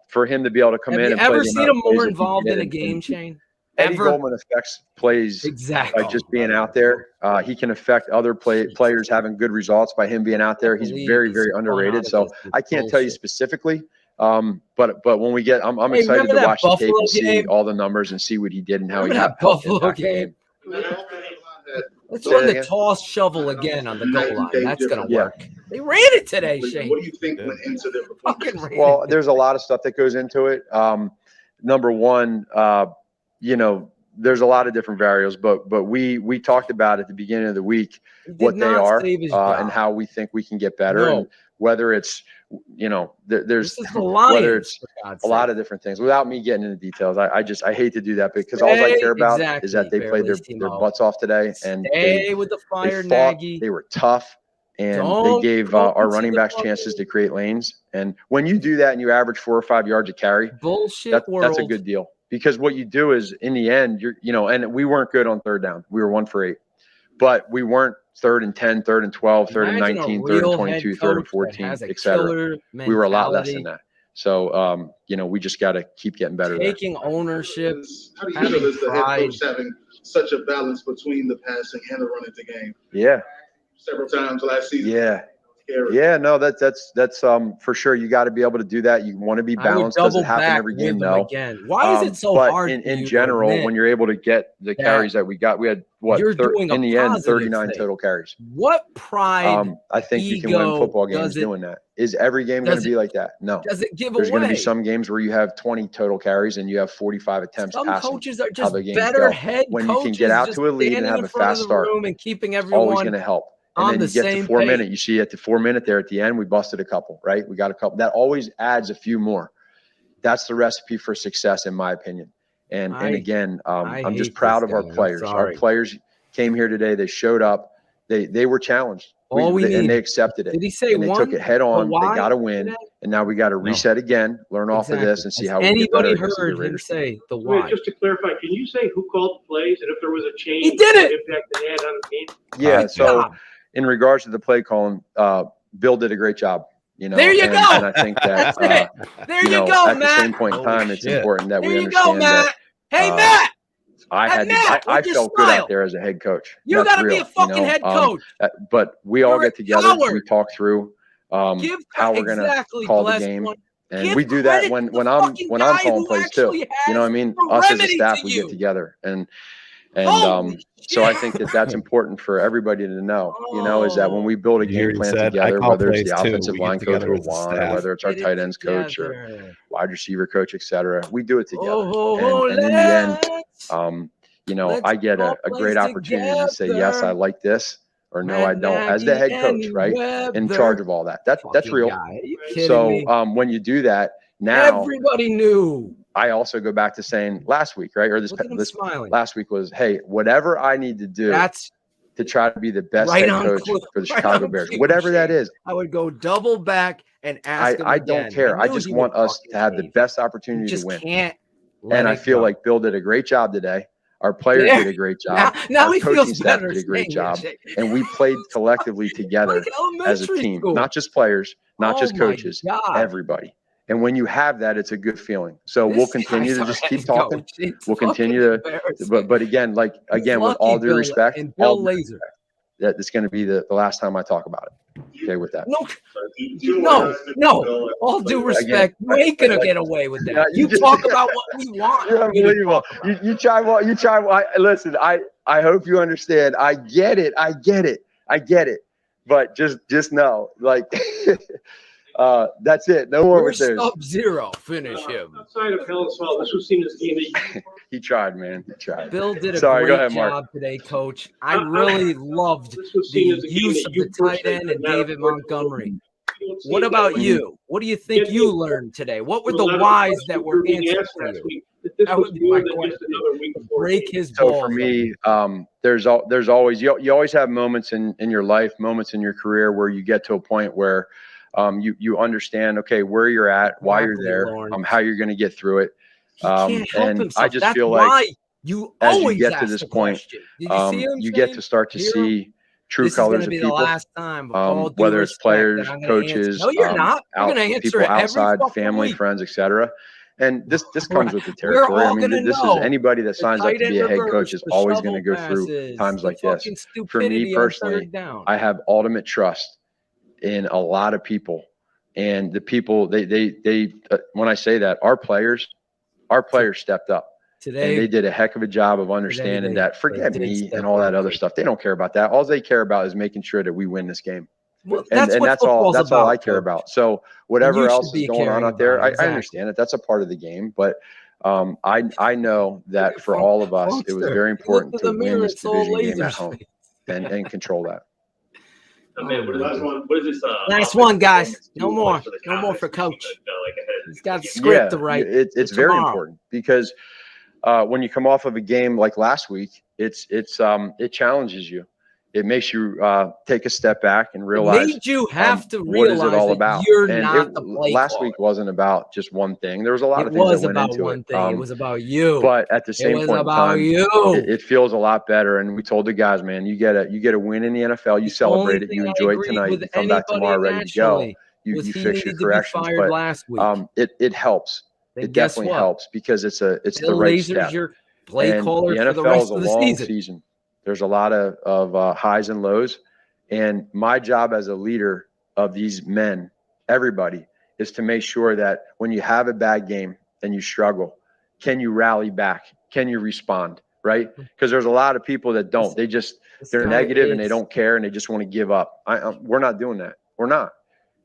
for him to be able to come in and play. Have you ever seen him more involved in a game, Shane? Eddie Goldman affects plays by just being out there. He can affect other players having good results by him being out there. He's very, very underrated. So I can't tell you specifically. But when we get, I'm excited to watch the tape and see all the numbers and see what he did and how he got Buffalo game. Let's run the toss shovel again on the goal line. That's gonna work. They ran it today, Shane. What do you think went into their performance? Well, there's a lot of stuff that goes into it. Number one, there's a lot of different variables, but we talked about at the beginning of the week what they are and how we think we can get better, and whether it's there's whether it's a lot of different things. Without me getting into details, I hate to do that because all I care about is that they played their butts off today, and they with the fire, Nagy. They were tough. And they gave our running backs chances to create lanes. And when you do that and you average 4 or 5 yards a carry, that's a good deal. Because what you do is, in the end, and we weren't good on third down. We were 1 for 8. But we weren't 3rd and 10, 3rd and 12, 3rd and 19, 3rd and 22, 3rd and 14, etc. We were a lot less than that. So, we just got to keep getting better. Taking ownership. How do you feel as the head coach having such a balance between the passing and the running the game? Yeah. Several times last season. Yeah, no, that's for sure. You got to be able to do that. You want to be balanced. Doesn't happen every game, no. Why is it so hard? In general, when you're able to get the carries that we got, we had in the end 39 total carries. What pride? I think you can win football games doing that. Is every game going to be like that? No. Does it give There's away? going to be some games where you have 20 total carries and you have 45 attempts some passing. Coaches are just better head when coaches. You can get out to a lead and have a fast start. And keeping everyone always going to help. And then you get to 4 minute. You see at the 4 minute there at the end, we busted a couple, right? We got a couple. That always adds a few more. That's the recipe for success, in my opinion. And again, I'm just proud of our players. Our players came here today. They showed up. They were challenged. And they accepted it. Did he say and they took it head on. They got to win. Today? And now we got to reset again, learn off of this, and see how we get better. Anybody heard him say the why? Just to clarify, can you say who called the plays and if there was a change? He did it. Impact it had on the game? Yeah. So in regards to the play calling, Bill did a great job. There you go. And I think that there you go, at Matt. the same point in time, it's important that we understand go, Matt. Hey, Matt. I felt good out there as a head coach. You got to be a fucking head coach. But we all get together. We talk through how we're going to call the game. And we do that when I'm calling plays too. You know what I mean? Us as a staff, we get together. And so I think that's important for everybody to know, is that when we build a game plan together, whether it's the offensive line coach or Juan, or whether it's our tight ends coach or wide receiver coach, etc., we do it together. And in the end, I get a great opportunity to say, yes, I like this, or no, I don't, as the head coach, right? In charge of all that. That's real. So when you do that, now everybody knew. I also go back to saying last week, right? Or this last week was, hey, whatever I need to do to try to be the best head coach for the Chicago Bears, whatever that is. I would go double back and ask him I don't care. I just want us to have the best opportunity to win. And I feel like Bill did a great job today. Our players did a great job. Now our he feels better. Did a great job. And we played collectively together as a team, not just players, not just coaches, everybody. And when you have that, it's a good feeling. So we'll continue to just keep talking. We'll continue to, but again, with all due respect, that's going to be the last time I talk about it. Okay, with that. No. All due respect, you ain't gonna get away with that. You talk about what we want. You're unbelievable. You try. Listen, I hope you understand. I get it. But just know, that's it. No more with this. Sub-Zero. Finish him. Outside of Hell Salt, this was seen as a game that he tried, man. He tried. Bill did a great job today, Coach. I really loved the use of the tight end and David Montgomery. What about you? What do you think you learned today? What were the whys that were answered for you? That would be my question. Break his ball. So for me, there's always you always have moments in your life, moments in your career where you get to a point where you understand, okay, where you're at, why you're there, how you're going to get through it. And I just feel like as you get to this point, you get to start to see true colors of people, whether it's players, coaches, people outside, family, friends, etc. And this comes with the territory. I mean, this is anybody that signs up to be a head coach is always going to go through times like this. For me personally, I have ultimate trust in a lot of people, and the people they when I say that, our players stepped up today. And they did a heck of a job of understanding that forget me and all that other stuff. They don't care about that. All they care about is making sure that we win this game. Well, and that's all I care Coach. about. So whatever else is going on out there, I understand it. That's a part of the game. But I know that for all of us, it was very important to win this division game at home and control that. What is this? Last one, guys. No more for Coach. He's got the script to write. It's very important because when you come off of a game like last week, it challenges you. It makes you take a step back and realize it made you have to realize what is it all about. You're not the play last caller. week wasn't about just one thing. There was a lot of things that went into it. It was about you. But at the same point in time, it feels a lot better. And we told the guys, man, you get a win in the NFL. You celebrate it. You enjoy it tonight. You come back tomorrow ready to go. You fix your corrections. But it helps. It definitely helps because it's the right step. Your play caller the for the NFL rest is a of the long season. There's a lot of highs and lows. And my job as a leader of these men, everybody, is to make sure that when you have a bad game and you struggle, can you rally back? Can you respond? Right? Because there's a lot of people that don't. They're negative and they don't care and they just want to give up. We're not doing that. We're not.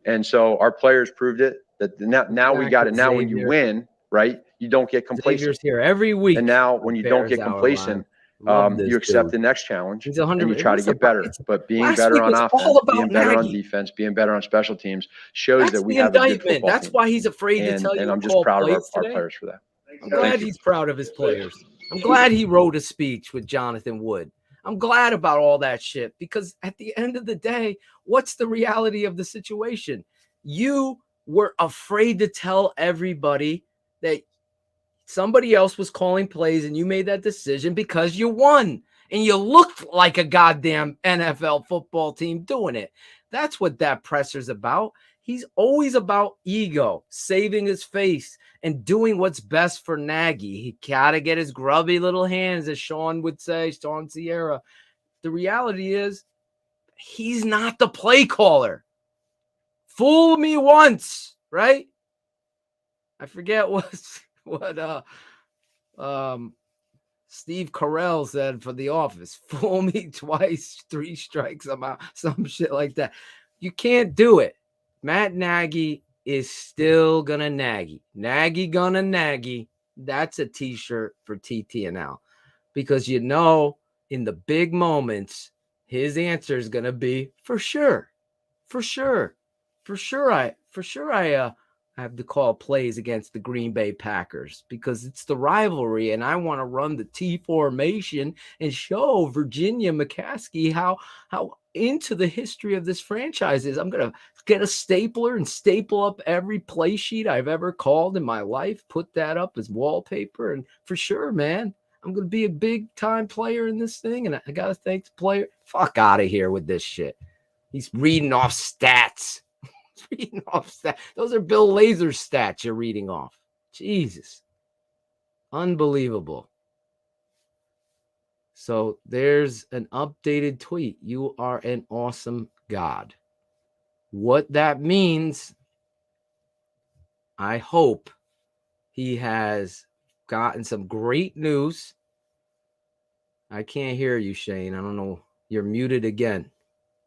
And so our players proved it. That now we got it. Now when you win, right, you don't get complacent. Xavier's here every week. And now when you don't get complacent, you accept the next challenge and you try to get better. But being better on offense, being better on defense, being better on special teams shows that we have a good football That's team. Why he's afraid to tell you. And I'm just proud of our players for that. I'm glad he's proud of his players. I'm glad he wrote a speech with Jonathan Wood. I'm glad about all that shit because at the end of the day, what's the reality of the situation? You were afraid to tell everybody that somebody else was calling plays and you made that decision because you won and you looked like a goddamn NFL football team doing it. That's what that presser's about. He's always about ego, saving his face and doing what's best for Nagy. He got to get his grubby little hands, as Sean would say, Sean Sierra. The reality is he's not the play caller. Fool me once, right? I forget what Steve Carell said for The Office. Fool me twice, 3 strikes, I'm out. Some shit like that. You can't do it. Matt Nagy is still gonna Nagy. Nagy gonna Nagy. That's a t-shirt for TTNL. Because in the big moments, his answer is gonna be for sure. I have to call plays against the Green Bay Packers because it's the rivalry and I want to run the T formation and show Virginia McCaskey how into the history of this franchise is. I'm going to get a stapler and staple up every play sheet I've ever called in my life, put that up as wallpaper. And for sure, man, I'm going to be a big time player in this thing. And I got to thank the player. Fuck out of here with this shit. He's reading off stats. Reading off stats. Those are Bill Lazor's stats you're reading off. Jesus. Unbelievable. So there's an updated tweet. You are an awesome God. What that means, I hope he has gotten some great news. I can't hear you, Shane. I don't know. You're muted again.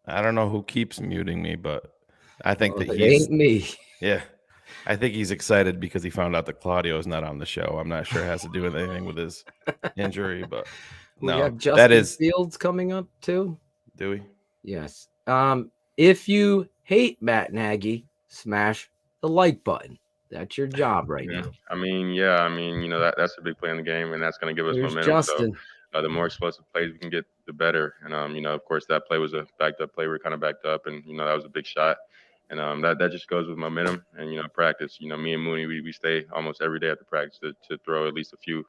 I don't know who keeps muting me, but I think that it he's ain't me. Yeah. I think he's excited because he found out that Claudio is not on the show. I'm not sure it has to do with anything with his injury, but no. We have Justin that is Fields coming up too. Do we? Yes. If you hate Matt Nagy, smash the like button. That's your job right now. I mean, that's a big play in the game, and that's going to give us momentum. Justin. So the more explosive plays we can get, the better. And of course, that play was a backed up play. We're kind of backed up, and that was a big shot. And that just goes with momentum and practice. Me and Mooney, we stay almost every day after practice to throw at least a few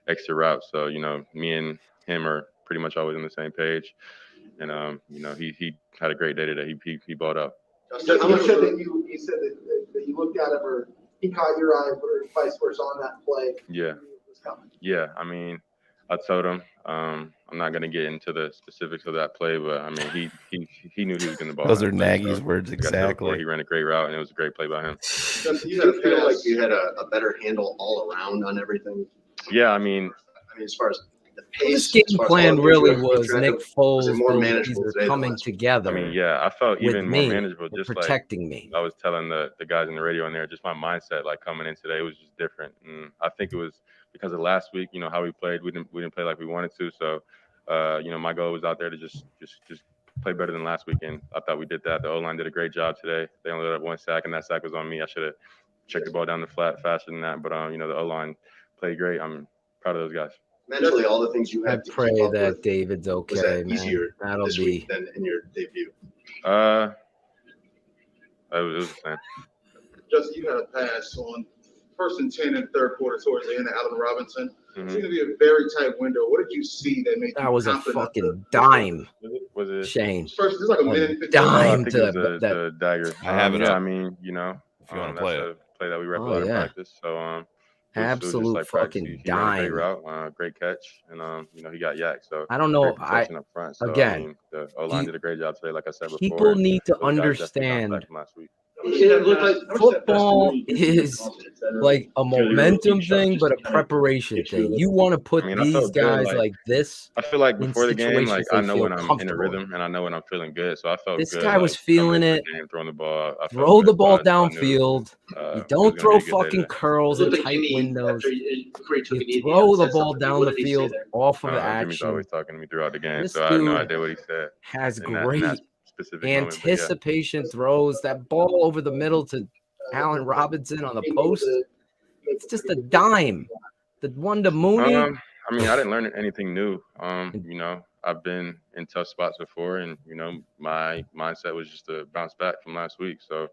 extra routes. So me and him are pretty much always on the same page. And he had a great day today. He balled up. Justin, how much said that you said that you looked at him or he caught your eye or vice versa on that play? Yeah. I mean, I told him I'm not going to get into the specifics of that play, but I mean he knew he was going to ball. Those are Nagy's words exactly. He ran a great route, and it was a great play by him. Justin, you feel like you had a better handle all around on everything? Yeah, I mean, as far as This game plan really was Nick Foles, Bill Lazor coming together. I mean, yeah, I felt even more manageable, just protecting me. I was telling the guys in the radio in there, just my mindset, like coming in today was just different, and I think it was because of last week. You know how we played, we didn't play like we wanted to, so you know my goal was out there to just play better than last weekend. I thought we did that. The O-line did a great job today. They only let up 1 sack, and that sack was on me. I should have checked the ball down the flat faster than that, but you know the O-line played great. I'm proud of those guys. Mentally, all the things you had to pray keep up that with, David's okay, was that man. easier That'll this be week than in your debut? It was the same. Justin, you had a pass on 1st and 10 in the third quarter towards the end of Allen Robinson. Mm-hmm. It seemed to be a very tight window. What did you see that made you that was a fucking dime, Was it Shane. First, it's like a minute and 15 dime I think to it was the dagger. I have it yeah, up. I mean, you know, if you want to that's play a it. play that we rep a Oh, lot in yeah. practice. So Absolute just like fucking practice. He ran a dime. great route, great catch, and you know he got yak. So I don't know. great protection up front. So, again, I mean, the O-line did a great job today, like I said before. people need to those guys definitely bounced understand back from last week. football is like a momentum thing, but a preparation thing. You want to put I mean, I these felt good, guys like- like this. I feel like in before the game, like situations I they know feel when I'm in a comfortable. rhythm and I know when I'm feeling good. So I felt This good. guy was like, coming feeling into it. the game, throwing the ball. I felt Throw the good, ball so I knew, downfield. it You was don't gonna throw be a good day fucking today. curls and tight windows. You throw the ball down the field off of Jimmy's action. always talking to me throughout the game, This so I have no dude idea what he said. has in that great specific moment, but yeah. anticipation throws. That ball over the middle to Allen Robinson on the post. It's just a dime. The one to Mooney. I mean, I didn't learn anything new. You know, I've been in tough spots before, and you know, my mindset was just to bounce back from last week. So,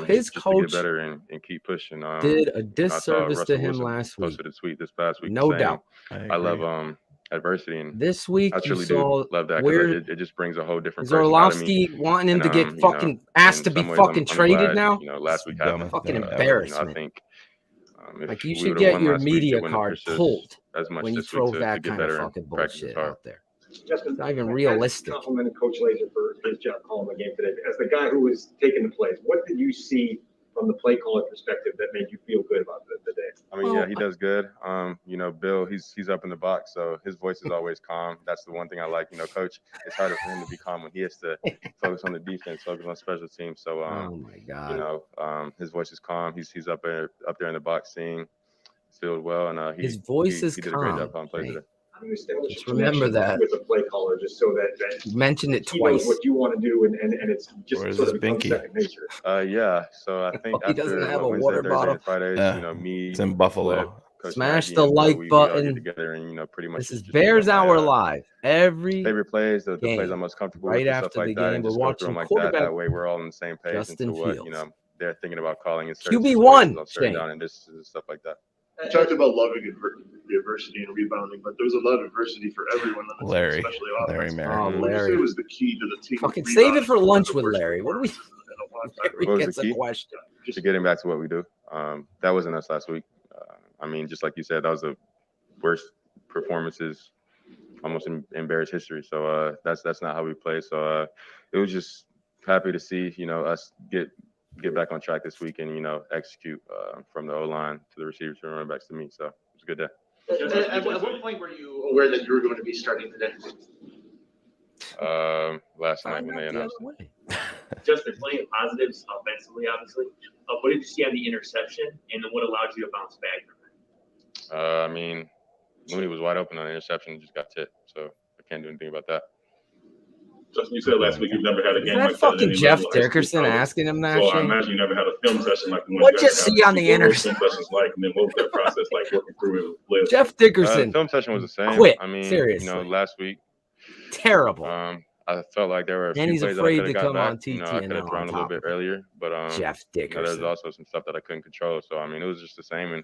his just to coach get better and keep pushing. did a I saw disservice to Russell him Wilson last week. posted a tweet this past week, No saying, doubt. I love adversity, and This week I you truly saw do love that where because it just brings a whole different person out of me. Zorlovsky wanting him to And, get you fucking know, asked to in be some ways, fucking I'm traded glad, now. You know, last week happened. Fucking You know, I embarrassment. think if Like you we should would've get won your last week, media it wouldn't have card pushed us pulled as much when you this week throw to that get kind of better and fucking practice bullshit hard. out there. Justin, It's not even realistic. Complimented Coach Lazor for his job calling the game today. As the guy who was taking the plays, what did you see from the play caller perspective that made you feel good about the day? I mean, yeah, he does good. You know, Bill, he's up in the box, so his voice is always calm. That's the one thing I like. You know, Coach, it's harder for him to be calm when he has to focus on the defense, focus on special teams. So, Oh my God. you know, his voice is calm. He's up there in the box, seeing field well, and His voice is he did a great job calm, on play Shane. today. How do you establish Just a remember connection that. with the play caller, just so that You mentioned it he knows twice. what you want to do, and it's just Where's sort his of becomes binky? second nature. Yeah. So I think He doesn't after have a Wednesday, water Thursday, bottle. and Fridays, Yeah, you know, me, it's in Buffalo. Coach Smash Nagy, the and Bill, like we all get button. together and, you know, pretty much This is just Bears pick up my, Hour Live every favorite plays, the plays game. I'm most comfortable Right with, and after stuff like the that, game, and we're just go through watching them like that. quarterback That way, we're all on the same page Justin into what, Fields. you know, they're thinking about calling in certain QB1, situations on certain Shane. down and this and stuff like that. You talked about loving the adversity and rebounding, but there was a lot of adversity for everyone on the team, Larry. especially Larry offense. Merritt. Oh, What would you say Larry. was the key to the team? Fucking save it for rebounding lunch the with worst Larry. What do we? performances in a long time? Larry What was gets the a key? question. Just getting back to what we do. That wasn't us last week. I mean, just like you said, that was the worst performances almost in Bears history. So that's not how we play. So it was just happy to see, you know, us get back on track this week and, you know, execute from the O-line to the receivers to the running backs to me. So it was a good day. At what point were you aware that you were going to be starting today? Last night when they announced it. Justin, plenty of positives offensively, obviously. What did you see on the interception, and then what allowed you to bounce back from it? I mean, Mooney was wide open on the interception and just got tipped, so I can't do anything about that. Justin, you said last week you've never had a game like that. Is that fucking Jeff Dickerson asking him that So I shit? imagine you never had a film session like the one What'd you you guys have. see on the What were those interception? film sessions like, and then what was that process like working through it with Jeff Dickerson. The film session was the same. Quit. I mean, Seriously. you know, last week. Terrible. I felt like there were a few And he's plays that I afraid could to have got come back. on You know, I TT could have and thrown on a little top bit of it. earlier, but Jeff you know, there's Dickerson. also some stuff that I couldn't control. So I mean, it was just the same, and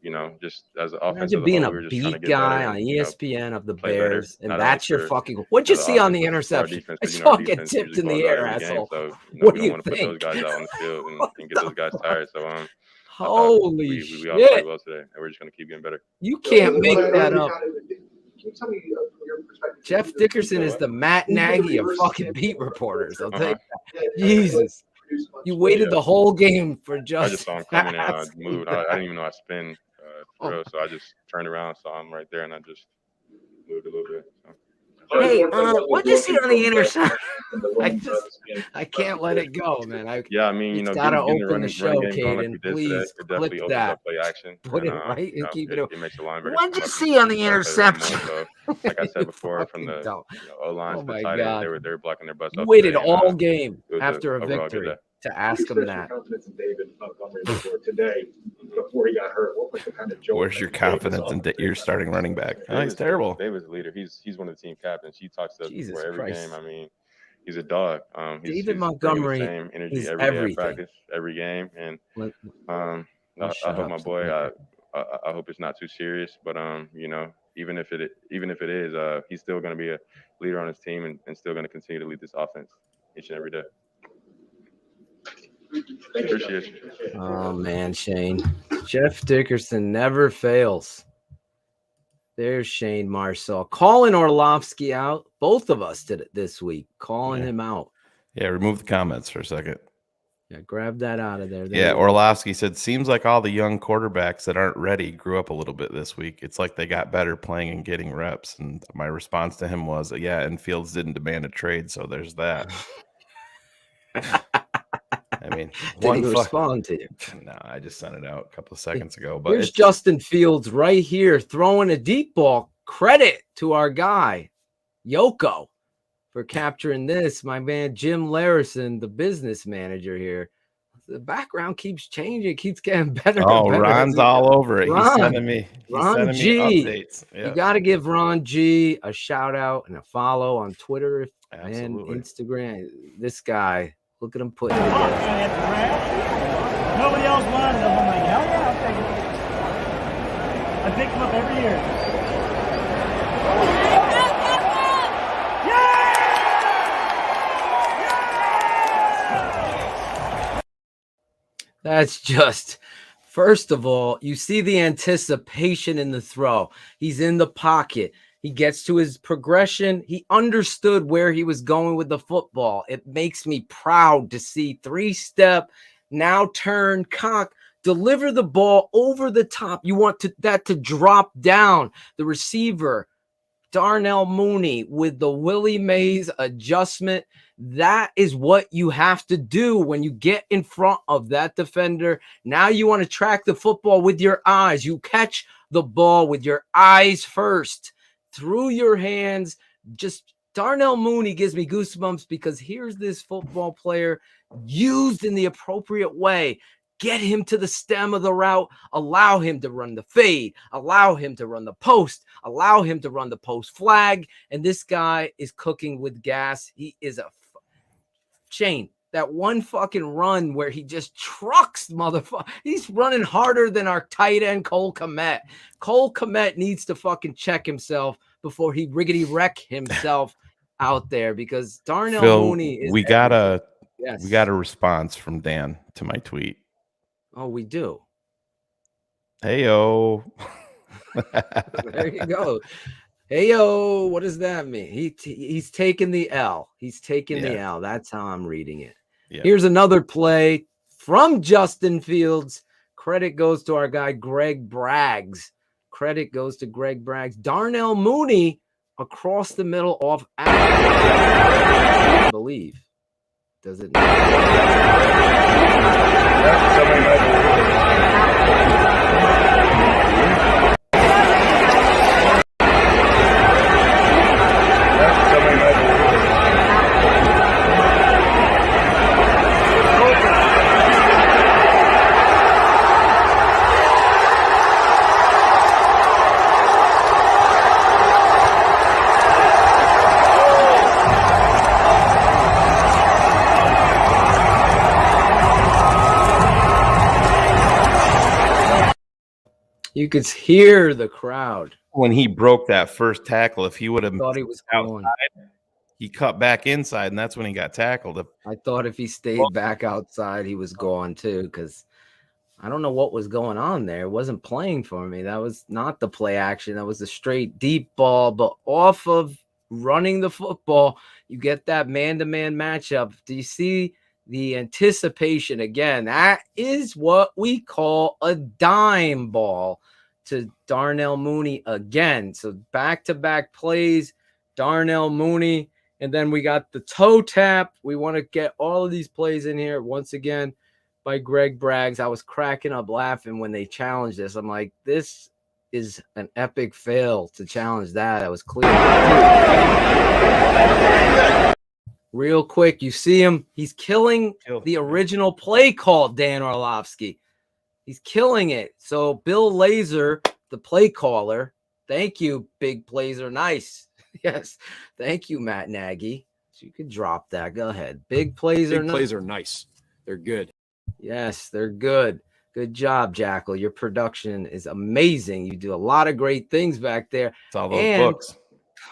you know, just as an offense Imagine as a being whole, a we were just trying to beat get guy better on and, you know, ESPN of the play better, Bears, and not that's only your for, fucking. What'd you the see on the offense, but for our interception? defense, It's because, you know, our fucking defense tipped usually in the balls out air, every game, asshole. so you know, What we do don't you want to put those think? guys out on the field and get those guys tired. So I thought Holy we all played shit! well today, and we're just gonna keep getting better. You can't make that up. Can you tell me from your perspective? Jeff Dickerson is the Matt Nagy of fucking beat reporters. I'll tell you that. Jesus. You waited the whole game for I just saw him coming and I asking moved. that. I didn't even know I spin through, so I just turned around, saw him right there, and I just moved a little bit. So. Hey, what you see on the interception? I can't let it go, man. I mean, gotta getting open the show, Caden. Please it definitely opens up play action. Put it right and keep it. It makes the linebacker. What'd you see on the interception? So, like I said before, from the O-line to the tight end, they were blocking their butts off. Waited all game after a victory to ask him that. Confidence in David Montgomery today, before he got hurt. What was the kind of joke? Where's your confidence in your starting running back? Oh, he's terrible. David's the leader. He's one of the team captains. He talks to us before every game. I mean, he's a dog. David Montgomery the same energy is every everything. day at practice, every game. And I hope my boy. I hope it's not too serious, but even if it is, he's still going to be a leader on his team and still going to continue to lead this offense each and every day. Appreciate you. Oh man, Shane. Jeff Dickerson never fails. There's Shane Marcel calling Orlovsky out. Both of us did it this week, calling him out. Yeah, remove the comments for a second. Yeah, grab that out of there. Yeah, Orlovsky said, seems like all the young quarterbacks that aren't ready grew up a little bit this week. It's like they got better playing and getting reps. And my response to him was, yeah, and Fields didn't demand a trade, so there's that. I mean, did he respond to you? No, I just sent it out a couple of seconds ago. But here's Justin Fields right here throwing a deep ball. Credit to our guy, Yoko, for capturing this. My man, Jim Larison, the business manager here. The background keeps changing. It keeps getting better. Oh, and better. Ron's all over it. He's sending me updates. Yep. You got to give Ron G a shout out and a follow on Twitter and Instagram. This guy. Look at him putting it together. Nobody else wanted them. I'm like, hell yeah, I'll take it. I pick them up every year. That's just, first of all, you see the anticipation in the throw. He's in the pocket. He gets to his progression. He understood where he was going with the football. It makes me proud to see 3-step, now turn, cock, deliver the ball over the top. You want that to drop down. The receiver, Darnell Mooney, with the Willie Mays adjustment. That is what you have to do when you get in front of that defender. Now you want to track the football with your eyes. You catch the ball with your eyes first. Through your hands. Just Darnell Mooney gives me goosebumps because here's this football player used in the appropriate way. Get him to the stem of the route. Allow him to run the fade. Allow him to run the post. Allow him to run the post flag. And this guy is cooking with gas. He is a Shane. That one fucking run where he just trucks motherfucker. He's running harder than our tight end Cole Kmet. Cole Kmet needs to fucking check himself before he riggedy wreck himself out there because Darnell Mooney is. We got a response from Dan to my tweet. Oh, we do. Heyo. There you go. Heyo. What does that mean? He's taking the L. He's taking the L. That's how I'm reading it. Yeah. Here's another play from Justin Fields. Credit goes to our guy, Greg Braggs. Credit goes to Greg Braggs. Darnell Mooney across the middle off. I believe. Does it? You could hear the crowd when he broke that first tackle. If he would have thought he was outside, he cut back inside, and that's when he got tackled. I thought if he stayed back outside, he was gone too, because I don't know what was going on there. It wasn't playing for me. That was not the play action. That was a straight deep ball, but off of running the football, you get that man-to-man matchup. Do you see the anticipation again? That is what we call a dime ball. to Darnell Mooney again. So back-to-back plays, Darnell Mooney, and then we got the toe tap. We want to get all of these plays in here once again by Greg Braggs. I was cracking up laughing when they challenged this. I'm like, this is an epic fail to challenge that. I was clear. Real quick, you see him. He's killing the original play call, Dan Orlovsky. He's killing it. So Bill Lazor, the play caller, thank you, Big Blazer. Nice. Yes. Thank you, Matt Nagy. So you can drop that. Go ahead. Big plays are nice. They're good. Yes, they're good. Good job, Jackal. Your production is amazing. You do a lot of great things back there. It's all those books.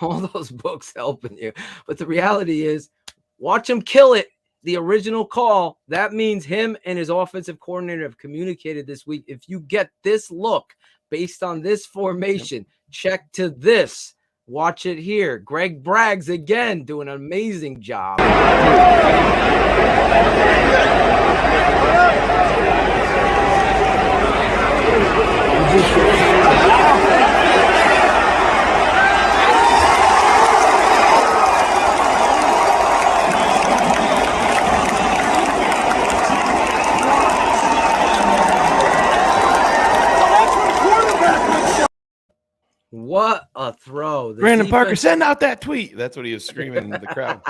All those books helping you. But the reality is, watch him kill it. The original call, that means him and his offensive coordinator have communicated this week. If you get this look based on this formation, check to this. Watch it here. Greg Braggs again doing an amazing job. What a throw. Brandon Parker, send out that tweet. That's what he was screaming into the crowd.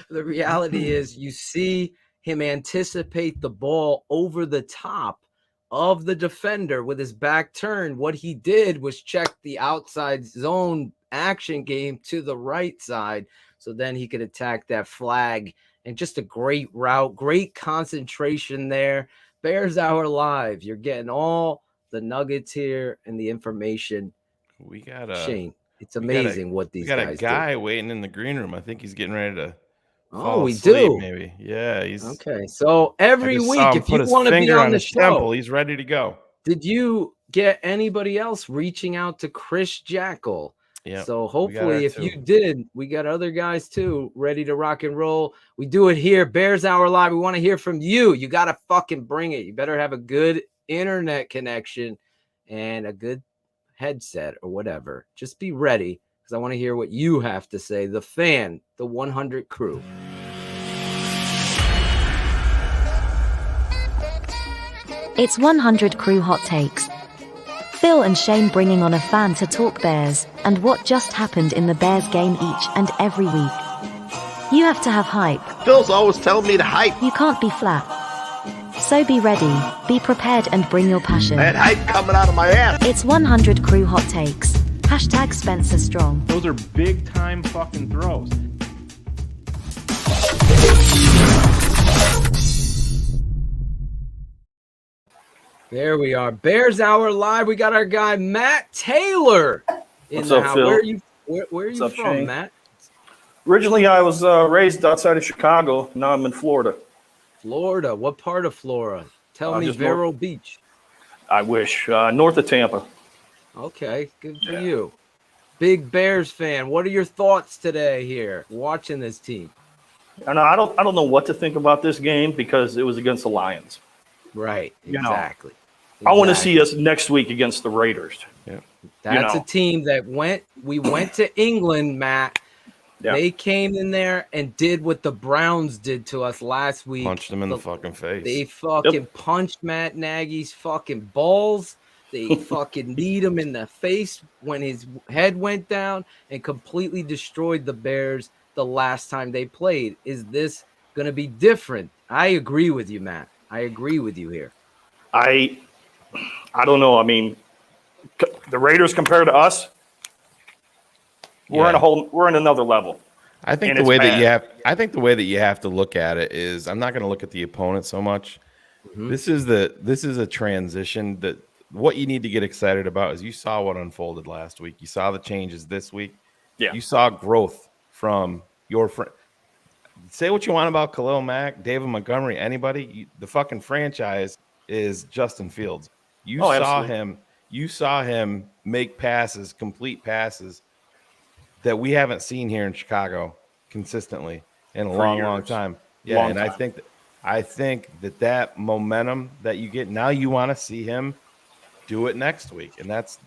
The reality is you see him anticipate the ball over the top of the defender with his back turned. What he did was check the outside zone action game to the right side. So then he could attack that flag, and just a great route, great concentration there. Bears Hour Live. You're getting all the nuggets here and the information. We got Shane. It's amazing what these guys do. We got a guy waiting in the green room. I think he's getting ready to fall asleep, maybe. Yeah, he's okay. So every week, if you want to be on the show, temple, he's ready to go. Did you get anybody else reaching out to Chris Jackal? Yeah. So hopefully, if you did, we got other guys too ready to rock and roll. We do it here, Bears Hour Live. We want to hear from you. You got to fucking bring it. You better have a good internet connection and a good headset or whatever. Just be ready, because I want to hear what you have to say. The fan, the 100 crew. It's 100 crew hot takes. Phil and Shane bringing on a fan to talk Bears and what just happened in the Bears game each and every week. You have to have hype. Phil's always telling me to hype. You can't be flat. So be ready, be prepared, and bring your passion. That hype coming out of my ass. It's 100 crew hot takes. Hashtag Spencer Strong. Those are big time fucking throws. There we are. Bears Hour Live. We got our guy Matt Taylor in What's the up, house. Phil? Where are you What's up, from, Shane? Matt? Originally, I was raised outside of Chicago. Now I'm in Florida. Florida. What part of Florida? Tell me just Vero Beach. I wish. North of Tampa. Okay, good for you. Big Bears fan. What are your thoughts today here watching this team? And I don't know what to think about this game because it was against the Lions. Right. You know, Exactly. I want to see us next week against the Raiders. Yeah. That's a team that we went to England, Matt. Yeah. They came in there and did what the Browns did to us last week. Punched him in the fucking face. They fucking punched Matt Nagy's fucking balls. They fucking kneed him in the face when his head went down and completely destroyed the Bears the last time they played. Is this going to be different? I agree with you, Matt. I agree with you here. I don't know. I mean, the Raiders compared to us, we're in another level. I think And the it's way bad. that you have to look at it is, I'm not going to look at the opponent so much. Mm-hmm. This is a transition that what you need to get excited about is you saw what unfolded last week. You saw the changes this week. Yeah. You saw growth from your friend. Say what you want about Khalil Mack, David Montgomery, anybody. The fucking franchise is Justin Fields. You saw him make passes, complete passes that we haven't seen here in Chicago consistently in a long time. Yeah, Long and time. I think that momentum that you get now, you want to see him do it next week, and that's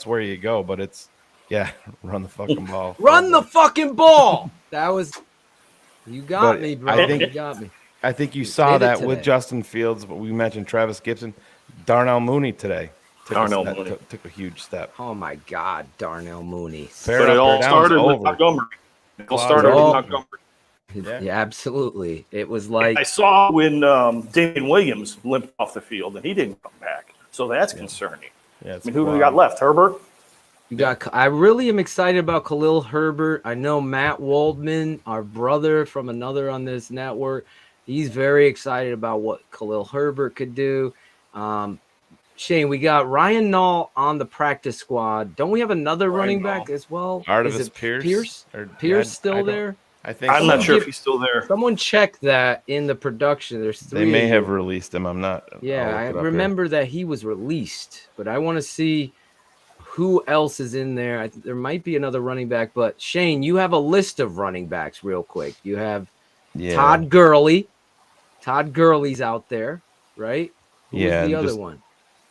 where you go. But it's run the fucking ball. Run the fucking ball. That was you got me, bro. You got me. I think you saw that with Justin Fields, but we mentioned Travis Gibson, Darnell Mooney today. Took a huge step. Oh my God, Darnell Mooney. But it all started with Montgomery. It all started with Montgomery. Yeah, absolutely. It was like I saw when Damian Williams limped off the field and he didn't come back. So that's concerning. Yeah, I mean, who we got left? Herbert? I really am excited about Khalil Herbert. I know Matt Waldman, our brother from another on this network, he's very excited about what Khalil Herbert could do. Shane, we got Ryan Nall on the practice squad. Don't we have another running back as well? Artemis Pierce? Pierce still there? I think I'm not sure if he's still there. Someone check that in the production. There's 3. They may have released him. I'm not. Yeah, I remember that he was released, but I want to see who else is in there. There might be another running back, but Shane, you have a list of running backs real quick. You have Todd Gurley. Todd Gurley's out there, right? Who's the other one?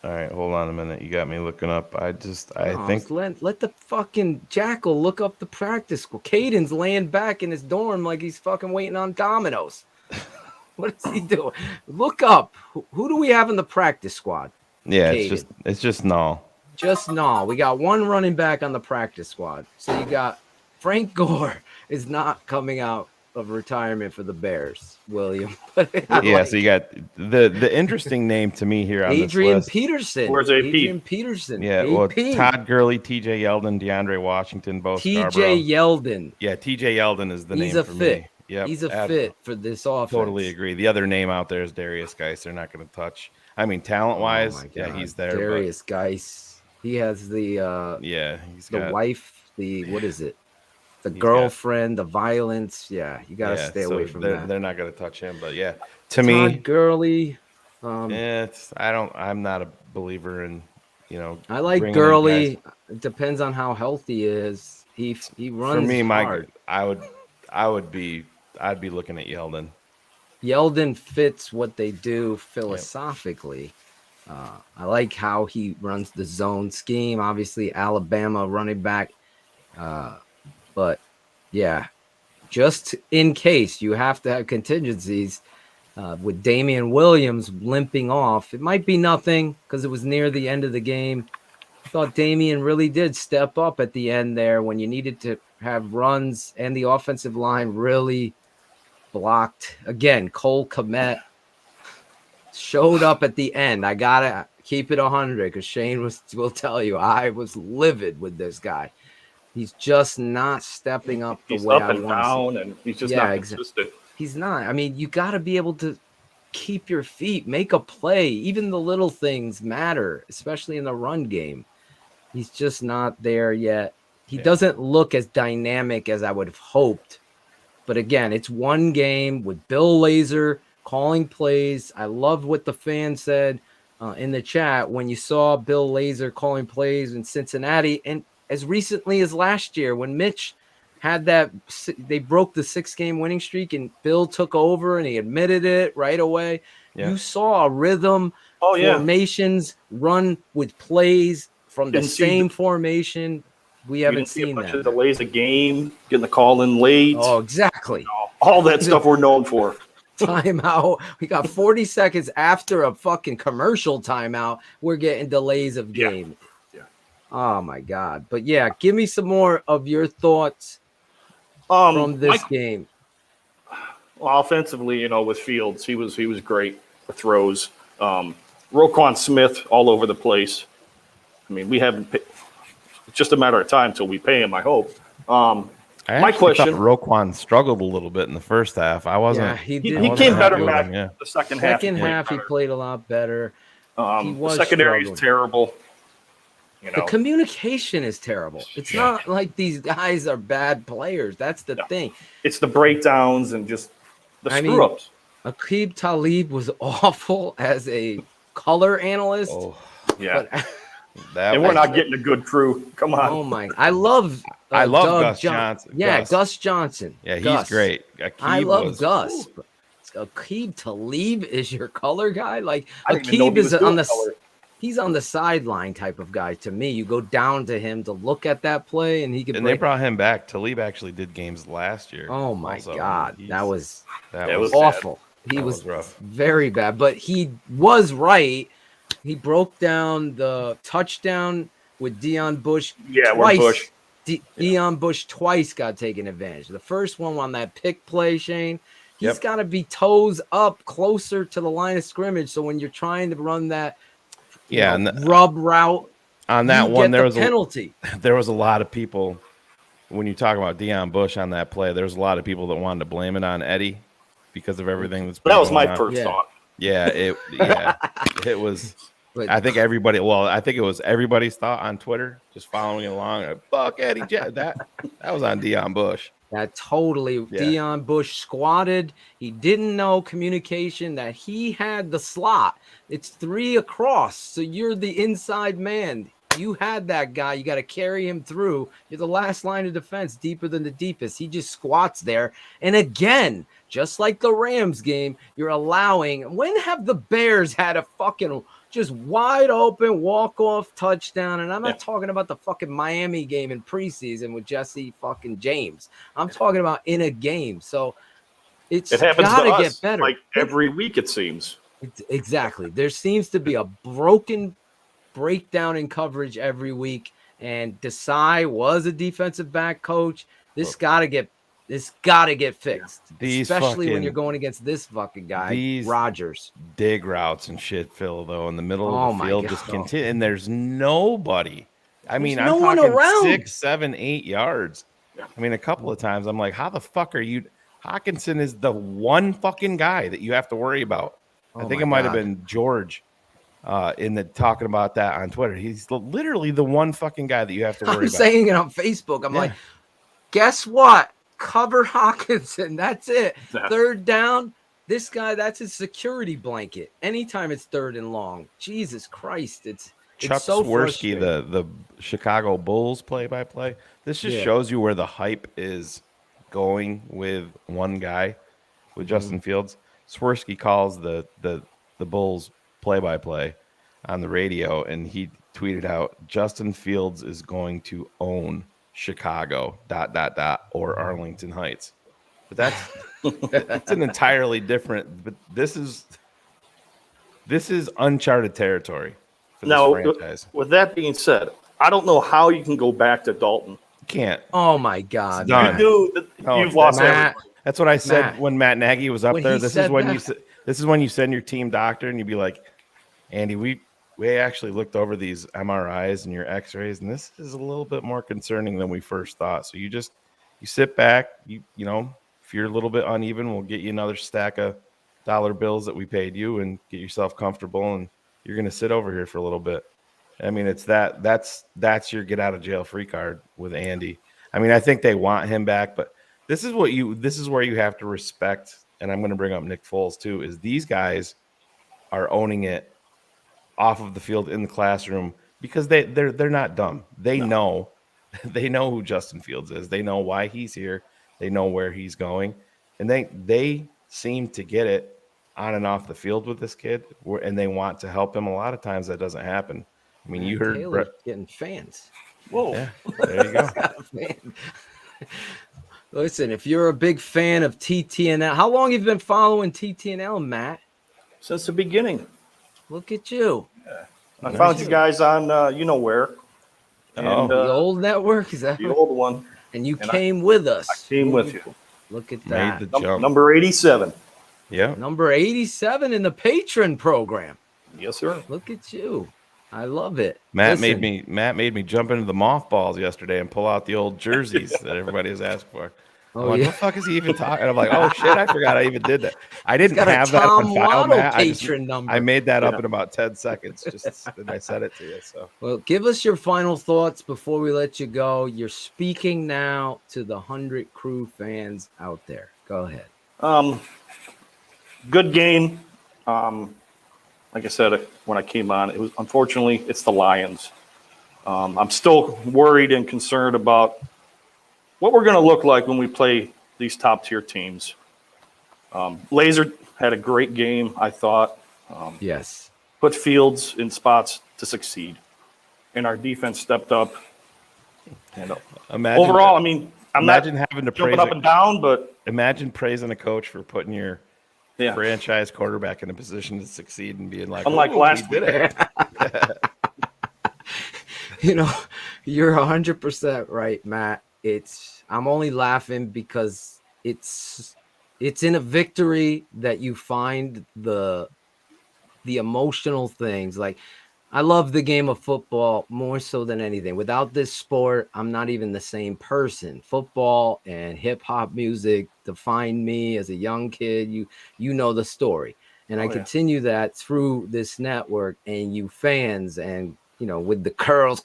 All right, hold on a minute. You got me looking up. I think let the fucking jackal look up the practice school. Caden's laying back in his dorm like he's fucking waiting on dominoes. What is he doing? Look up. Who do we have in the practice squad? Yeah, Caden. it's just Nall. Just Nall. We got one running back on the practice squad. So you got Frank Gore is not coming out of retirement for the Bears, William. So you got the interesting name to me here on Adrian this list. Peterson. Where's AP? Adrian Peterson. Yeah, well, Todd Gurley, TJ Yeldon, DeAndre Washington, both TJ Yeldon. Yeah, TJ Yeldon is the name He's a for fit. me. Yep, he's a fit for this offense. Totally agree. The other name out there is Darius Geis. They're not going to touch. I mean, talent-wise, he's there. Darius Geis. He has the he's the wife, what is it? The girlfriend, the violence. Yeah, you got to stay away from that. They're not going to touch him, but to Todd me, Gurley. I'm not a believer in, I like Gurley. It depends on how healthy he is. He runs for me, hard. I'd be looking at Yeldon. Yeldon fits what they do philosophically. I like how he runs the zone scheme. Obviously, Alabama running back. But just in case you have to have contingencies with Damian Williams limping off, it might be nothing because it was near the end of the game. I thought Damian really did step up at the end there when you needed to have runs and the offensive line really blocked. Again, Cole Kmet showed up at the end. I got to keep it 100 because Shane will tell you I was livid with this guy. He's just not stepping up the way I want to. He's up and down, and he's just not consistent. He's not. I mean, you got to be able to keep your feet, make a play. Even the little things matter, especially in the run game. He's just not there yet. He doesn't look as dynamic as I would have hoped. But again, it's one game with Bill Lazor calling plays. I loved what the fan said in the chat when you saw Bill Lazor calling plays in Cincinnati. And as recently as last year when Mitch had they broke the 6-game winning streak and Bill took over and he admitted it right away. Yeah. You saw a rhythm, formations run with plays from the same formation. We haven't seen that. Of delays a game, getting the call in late. Oh, exactly. All that stuff we're known for. Timeout. We got 40 seconds after a fucking commercial timeout. We're getting delays of game. Yeah. Oh my God. But give me some more of your thoughts from this game. Well, offensively, with Fields, he was great for throws. Roquan Smith all over the place. I mean, we haven't. It's just a matter of time till we pay him, I hope. My question: Roquan struggled a little bit in the first half. I wasn't. Yeah, he came better back the second half. Second half, he played a lot better. The secondary is terrible. The communication is terrible. It's not like these guys are bad players. That's the thing. It's the breakdowns and just the screw-ups. Aqib Talib was awful as a color analyst. Oh, yeah. And we're not getting a good crew. Come on. Oh my! I love Gus Johnson. Yeah, Gus Johnson. Yeah, he's great. I love Gus. Aqib Talib is your color guy. Like Aqib is on the. he's on the sideline type of guy to me. You go down to him to look at that play, and he could. And they brought him back. Talib actually did games last year. Oh my God, that was Sad. awful. He that was rough. Very bad, but he was right. He broke down the touchdown with Dion Bush twice. Bush. Dion Bush twice got taken advantage. The first one on that pick play, Shane. He's got to be toes up closer to the line of scrimmage. So when you're trying to run that rub route on that one, there was penalty. There was a lot of people when you talk about Dion Bush on that play. There was a lot of people that wanted to blame it on Eddie because of everything that's been that was going my on. first thought. Yeah, it was. But I think everybody. Well, I think it was everybody's thought on Twitter, just following along. Fuck Eddie. That was on Dion Bush. That totally. Dion Bush squatted. He didn't know communication that he had the slot. It's 3 across, so you're the inside man. You had that guy. You got to carry him through. You're the last line of defense, deeper than the deepest. He just squats there. And again, just like the Rams game, you're allowing. When have the Bears had a fucking just wide open walk-off touchdown? And I'm not talking about the fucking Miami game in preseason with Jesse fucking James. I'm talking about in a game. So it happens got to get us better. like every week, it seems. Exactly. There seems to be a broken breakdown in coverage every week. And Desai was a defensive back coach. This got to get fixed, especially when you're going against this fucking guy, Rodgers. Dig routes and shit, Phil, though, in the middle of the field just continue, and there's nobody. I mean, I'm talking 6, 7, 8 yards. I mean, a couple of times I'm like, how the fuck are you? Hawkinson is the one fucking guy that you have to worry about. I think it might have been George in the talking about that on Twitter. He's literally the one fucking guy that you have to worry about. I'm saying it on Facebook. I'm like, guess what? Cover Hawkinson. That's it. Third down. This guy, that's his security blanket. Anytime it's third and long. Jesus Christ. It's so Swirsky, the Chicago Bulls play-by-play. This just shows you where the hype is going with one guy, with Justin Fields. Swirsky calls the Bulls play-by-play on the radio, and he tweeted out, Justin Fields is going to own Chicago ... or Arlington Heights. But that's an entirely different, but this is uncharted territory for this franchise. With that being said, I don't know how you can go back to Dalton. You can't. Oh my God. You've lost everything. That's what I said when Matt Nagy was up there. This is when you send your team doctor and you'd be like, Andy, we actually looked over these MRIs and your x-rays, and this is a little bit more concerning than we first thought. So you sit back, you know, if you're a little bit uneven, we'll get you another stack of dollar bills that we paid you and get yourself comfortable, and you're going to sit over here for a little bit. I mean, it's that's your get out of jail free card with Andy. I mean, I think they want him back, but this is where you have to respect, and I'm going to bring up Nick Foles too, is these guys are owning it off of the field in the classroom because they're not dumb. They know who Justin Fields is. They know why he's here. They know where he's going, and they seem to get it on and off the field with this kid, and they want to help him. A lot of times that doesn't happen. I mean, you heard Taylor's getting fans. Whoa, yeah, there you go. Listen, if you're a big fan of TTNL, how long have you been following TTNL, Matt? Since the beginning. Look at you. Yeah. I found you guys on you know where. And, the old network? Is that the old one? And you came with us. I came with you. Look at that. Made the jump. Number 87. Yeah. Number 87 in the patron program. Yes, sir. Look at you. I love it. Matt made me jump into the mothballs yesterday and pull out the old jerseys that everybody has asked for. I'm like, what the fuck is he even talking? I'm like, oh shit, I forgot I even did that. I didn't have that on file, Matt. I made that up in about 10 seconds. Just and I said it to you. So well, give us your final thoughts before we let you go. You're speaking now to the 100 Crew fans out there. Go ahead. Good game. Like I said, when I came on, it was unfortunately it's the Lions. I'm still worried and concerned about what we're going to look like when we play these top tier teams. Laser had a great game, I thought. Yes. Put Fields in spots to succeed. And our defense stepped up. And Overall, I mean, I'm imagine not having to jumping praise up and down, but imagine praising a coach for putting your franchise quarterback in a position to succeed and being like, unlike last did it. You know, you're 100% right, Matt. I'm only laughing because it's in a victory that you find the emotional things. Like, I love the game of football more so than anything. Without this sport, I'm not even the same person. Football and hip hop music defined me as a young kid. You know the story. And I continue that through this network and you fans, and with the curls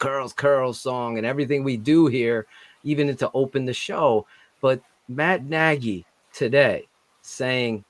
song and everything we do here, even to open the show. But Matt Nagy today saying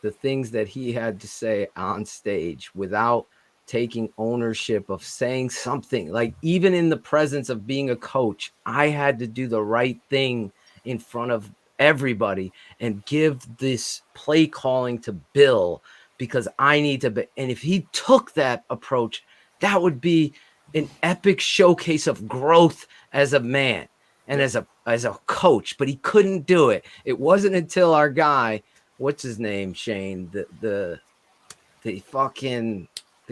the things that he had to say on stage without taking ownership of saying something, like, even in the presence of being a coach, I had to do the right thing in front of everybody and give this play calling to Bill because I need to be. And if he took that approach, that would be an epic showcase of growth as a man and as a coach, but he couldn't do it. It wasn't until our guy, what's his name, Shane, the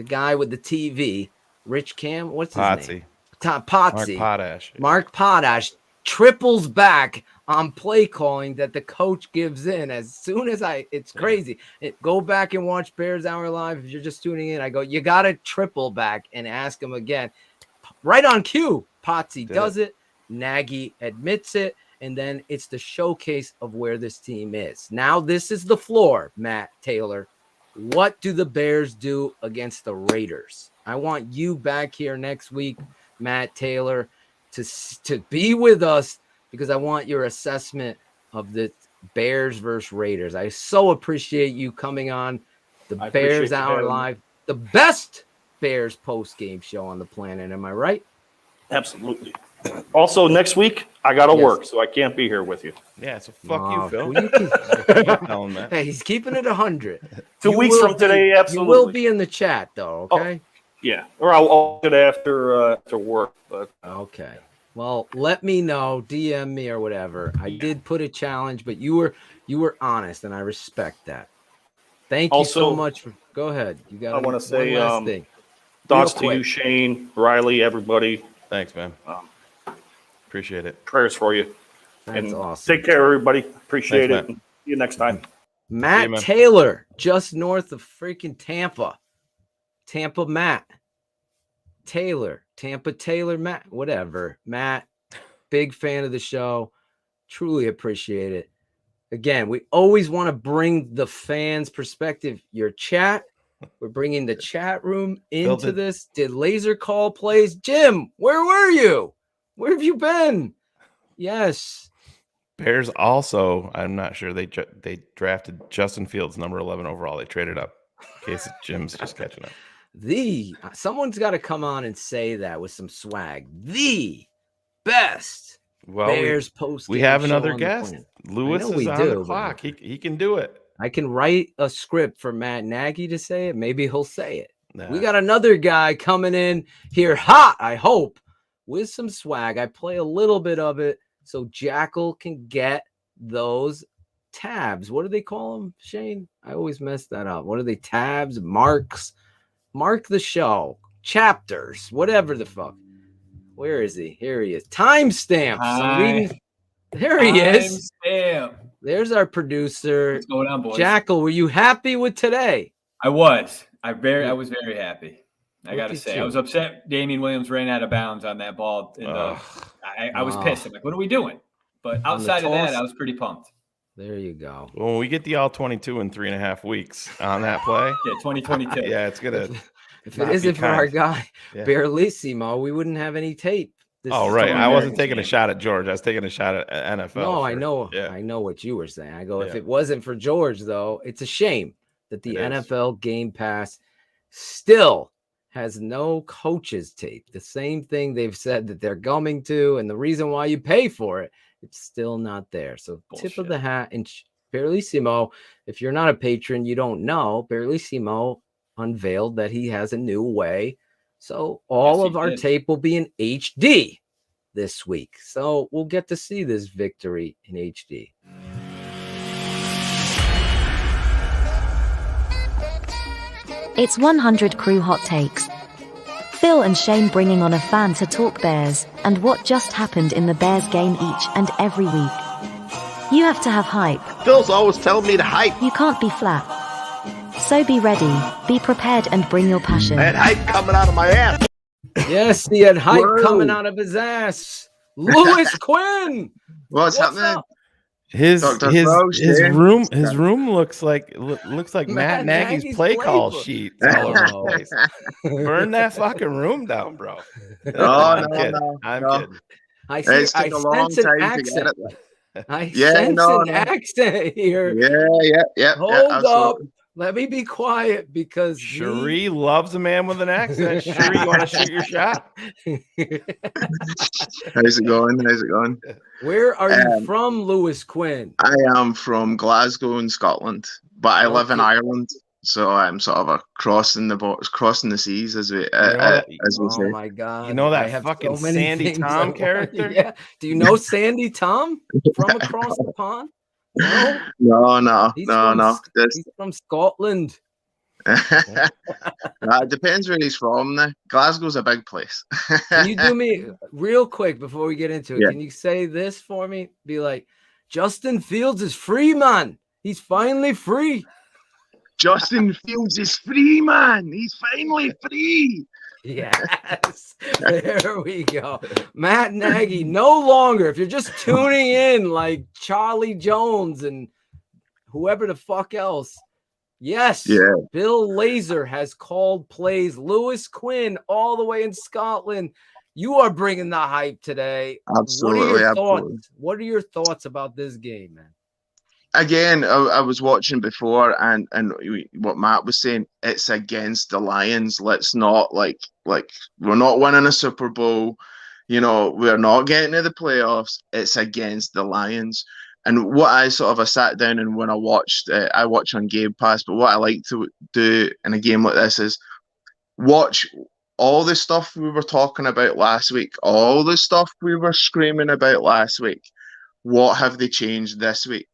guy with the TV, Rich Cam, what's his name? Potsy. Mark Potash triples back on play calling that the coach gives in as soon as it's crazy. Go back and watch Bears Hour Live. If you're just tuning in, I go, you got to triple back and ask him again. Right on cue, Potsy does it. Nagy admits it. And then it's the showcase of where this team is. Now this is the floor, Matt Taylor. What do the Bears do against the Raiders? I want you back here next week, Matt Taylor, to be with us because I want your assessment of the Bears versus Raiders. I so appreciate you coming on the Bears Hour Live, the best Bears post-game show on the planet. Am I right? Absolutely. Also, next week, I got to work, so I can't be here with you. Yeah, so fuck you, Phil. Hey, he's keeping it 100. 2 weeks from today, absolutely. You will be in the chat, though, okay? Yeah, or I'll get after work. But okay. Well, let me know, DM me or whatever. I did put a challenge, but you were honest, and I respect that. Thank you so much. Go ahead. You got. I want to say thing. Thoughts to you, Shane, Riley, everybody. Thanks, man. Appreciate it. Prayers for you. That's awesome. Take care, everybody. Appreciate it. See you next time. Matt Taylor, just north of freaking Tampa. Tampa Matt. Taylor. Tampa Taylor Matt. Whatever. Matt, big fan of the show. Truly appreciate it. Again, we always want to bring the fans' perspective. Your chat. We're bringing the chat room into this. Did laser call plays? Jim, where were you? Where have you been? Yes. Bears also, I'm not sure, they drafted Justin Fields, number 11 overall. They traded up in case Jim's just catching up. Someone's got to come on and say that with some swag. The best Bears post. We have another guest. Lewis is on the clock. He can do it. I can write a script for Matt Nagy to say it. Maybe he'll say it. Nah. We got another guy coming in here hot, I hope, with some swag. I play a little bit of it so Jackal can get those tabs. What do they call them, Shane? I always mess that up. What are they? Tabs, marks, mark the show, chapters, whatever the fuck. Where is he? Here he is. Timestamps. I'm reading. There he is. Timestamp. There's our producer. What's going on, boys? Jackal, were you happy with today? I was. I was very happy. I got to say, I was upset Damian Williams ran out of bounds on that ball. I was pissed. I'm like, what are we doing? But outside of that, I was pretty pumped. There you go. Well, when we get the all 22 in 3.5 weeks on that play. Yeah, 2022. Yeah, it's going to. If it isn't for our guy, Barlissimo, we wouldn't have any tape. Right. I wasn't taking a shot at George. I was taking a shot at NFL. No, I know. Yeah. I know what you were saying. I go, if it wasn't for George, though, it's a shame that the NFL Game Pass still has no coaches tape. The same thing they've said that they're coming to, and the reason why you pay for it, it's still not there. So tip of the hat. And Barlissimo, if you're not a patron, you don't know, Barlissimo unveiled that he has a new way So all of our tape will be in HD this week. So we'll get to see this victory in HD. It's 100 Crew Hot Takes. Phil and Shane bringing on a fan to talk Bears and what just happened in the Bears game each and every week. You have to have hype. Phil's always telling me to hype. You can't be flat. So be ready, be prepared, and bring your passion. I had hype coming out of my ass. Yes, he had hype coming out of his ass. Lewis Quinn. What's happening? Up? His room looks like Matt Nagy's play call sheet all over the place. Burn that fucking room down, bro. I'm kidding. I sense an accent. I sense an accent here. Yeah. Hold up. Let me be quiet because Cherie loves a man with an accent. Cherie, you want to shoot your shot? How's it going? Where are you from, Lewis Quinn? I am from Glasgow in Scotland, but I live in Ireland, so I'm sort of crossing the seas as we say. Oh my God! You know that fucking Sandy Tom character? Yeah. Do you know Sandy Tom from across the pond? No. He's from Scotland. It depends where he's from now. Glasgow's a big place. Can you do me real quick before we get into it? Yeah. Can you say this for me? Be like, Justin Fields is free, man. He's finally free. Justin Fields is free, man. He's finally free. Yes, there we go. Matt Nagy no longer, if you're just tuning in like Charlie Jones and whoever the fuck else. Yes, Bill Lazor has called plays. Lewis Quinn all the way in Scotland. You are bringing the hype today. Absolutely. What are your thoughts about this game, man? Again, I was watching before, and what Matt was saying, it's against the Lions. Let's not like we're not winning a Super Bowl. We're not getting to the playoffs. It's against the Lions. And what I sat down and when I watch on Game Pass, but what I like to do in a game like this is watch all the stuff we were talking about last week, all the stuff we were screaming about last week. What have they changed this week?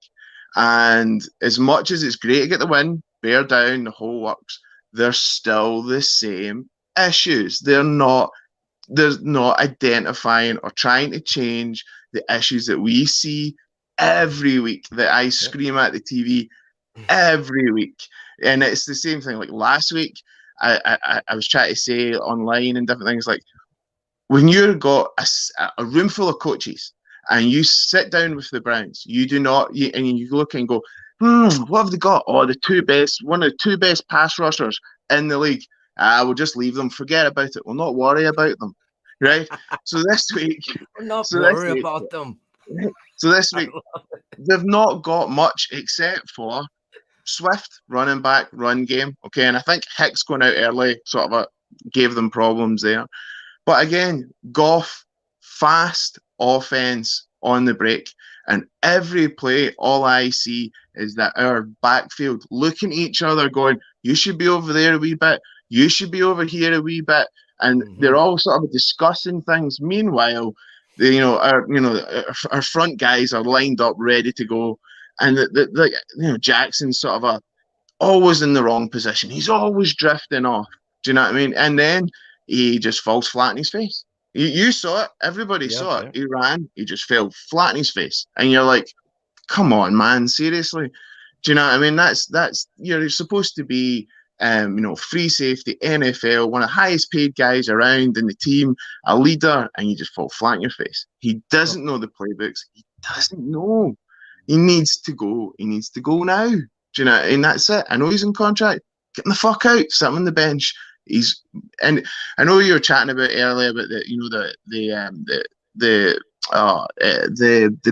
And as much as it's great to get the win, bear down, the whole works, they're still the same issues. They're not identifying or trying to change the issues that we see every week, that I scream at the TV every week. And it's the same thing. Like last week, I was trying to say online and different things, like when you've got a room full of coaches and you sit down with the Browns, and you look and go, what have they got? Oh, one of the two best pass rushers in the league. We'll just leave them. Forget about it. We'll not worry about them. Right? So this week... We're not worried about them. So this week, they've not got much except for Swift, running back, run game. Okay, and I think Hicks going out early sort of gave them problems there. But again, Goff, fast offense on the break. And every play, all I see is that our backfield looking at each other going, you should be over there a wee bit. You should be over here a wee bit. And they're all sort of discussing things. Meanwhile, our front guys are lined up, ready to go. And Jackson's sort of always in the wrong position. He's always drifting off. Do you know what I mean? And then he just falls flat in his face. You saw it. Everybody saw it. He ran. He just fell flat in his face. And you're like, come on, man. Seriously. Do you know what I mean? That's you're supposed to be, free safety, NFL, one of the highest paid guys around in the team, a leader, and you just fall flat in your face. He doesn't know the playbooks. He doesn't know. He needs to go. He needs to go now. Do you know? And that's it. I know he's in contract. Get him the fuck out. Sit him on the bench. And I know you were chatting about earlier about the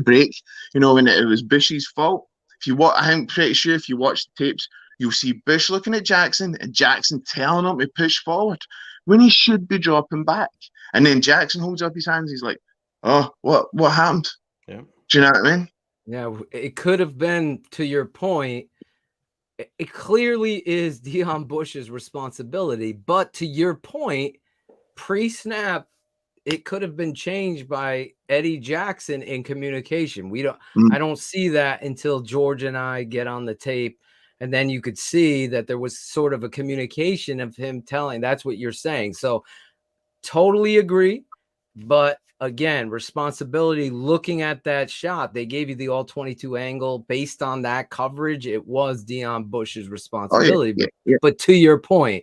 break. When it was Bush's fault. I'm pretty sure if you watch the tapes, you'll see Bush looking at Jackson and Jackson telling him to push forward when he should be dropping back. And then Jackson holds up his hands. He's like, "Oh, what happened?" Yeah. Do you know what I mean? Yeah, it could have been, to your point. It clearly is Dion Bush's responsibility, but to your point, pre-snap, it could have been changed by Eddie Jackson in communication. I don't see that until George and I get on the tape. And then you could see that there was sort of a communication of him telling. That's what you're saying. So totally agree. But again, responsibility, looking at that shot, they gave you the all 22 angle based on that coverage. It was Dion Bush's responsibility. But to your point,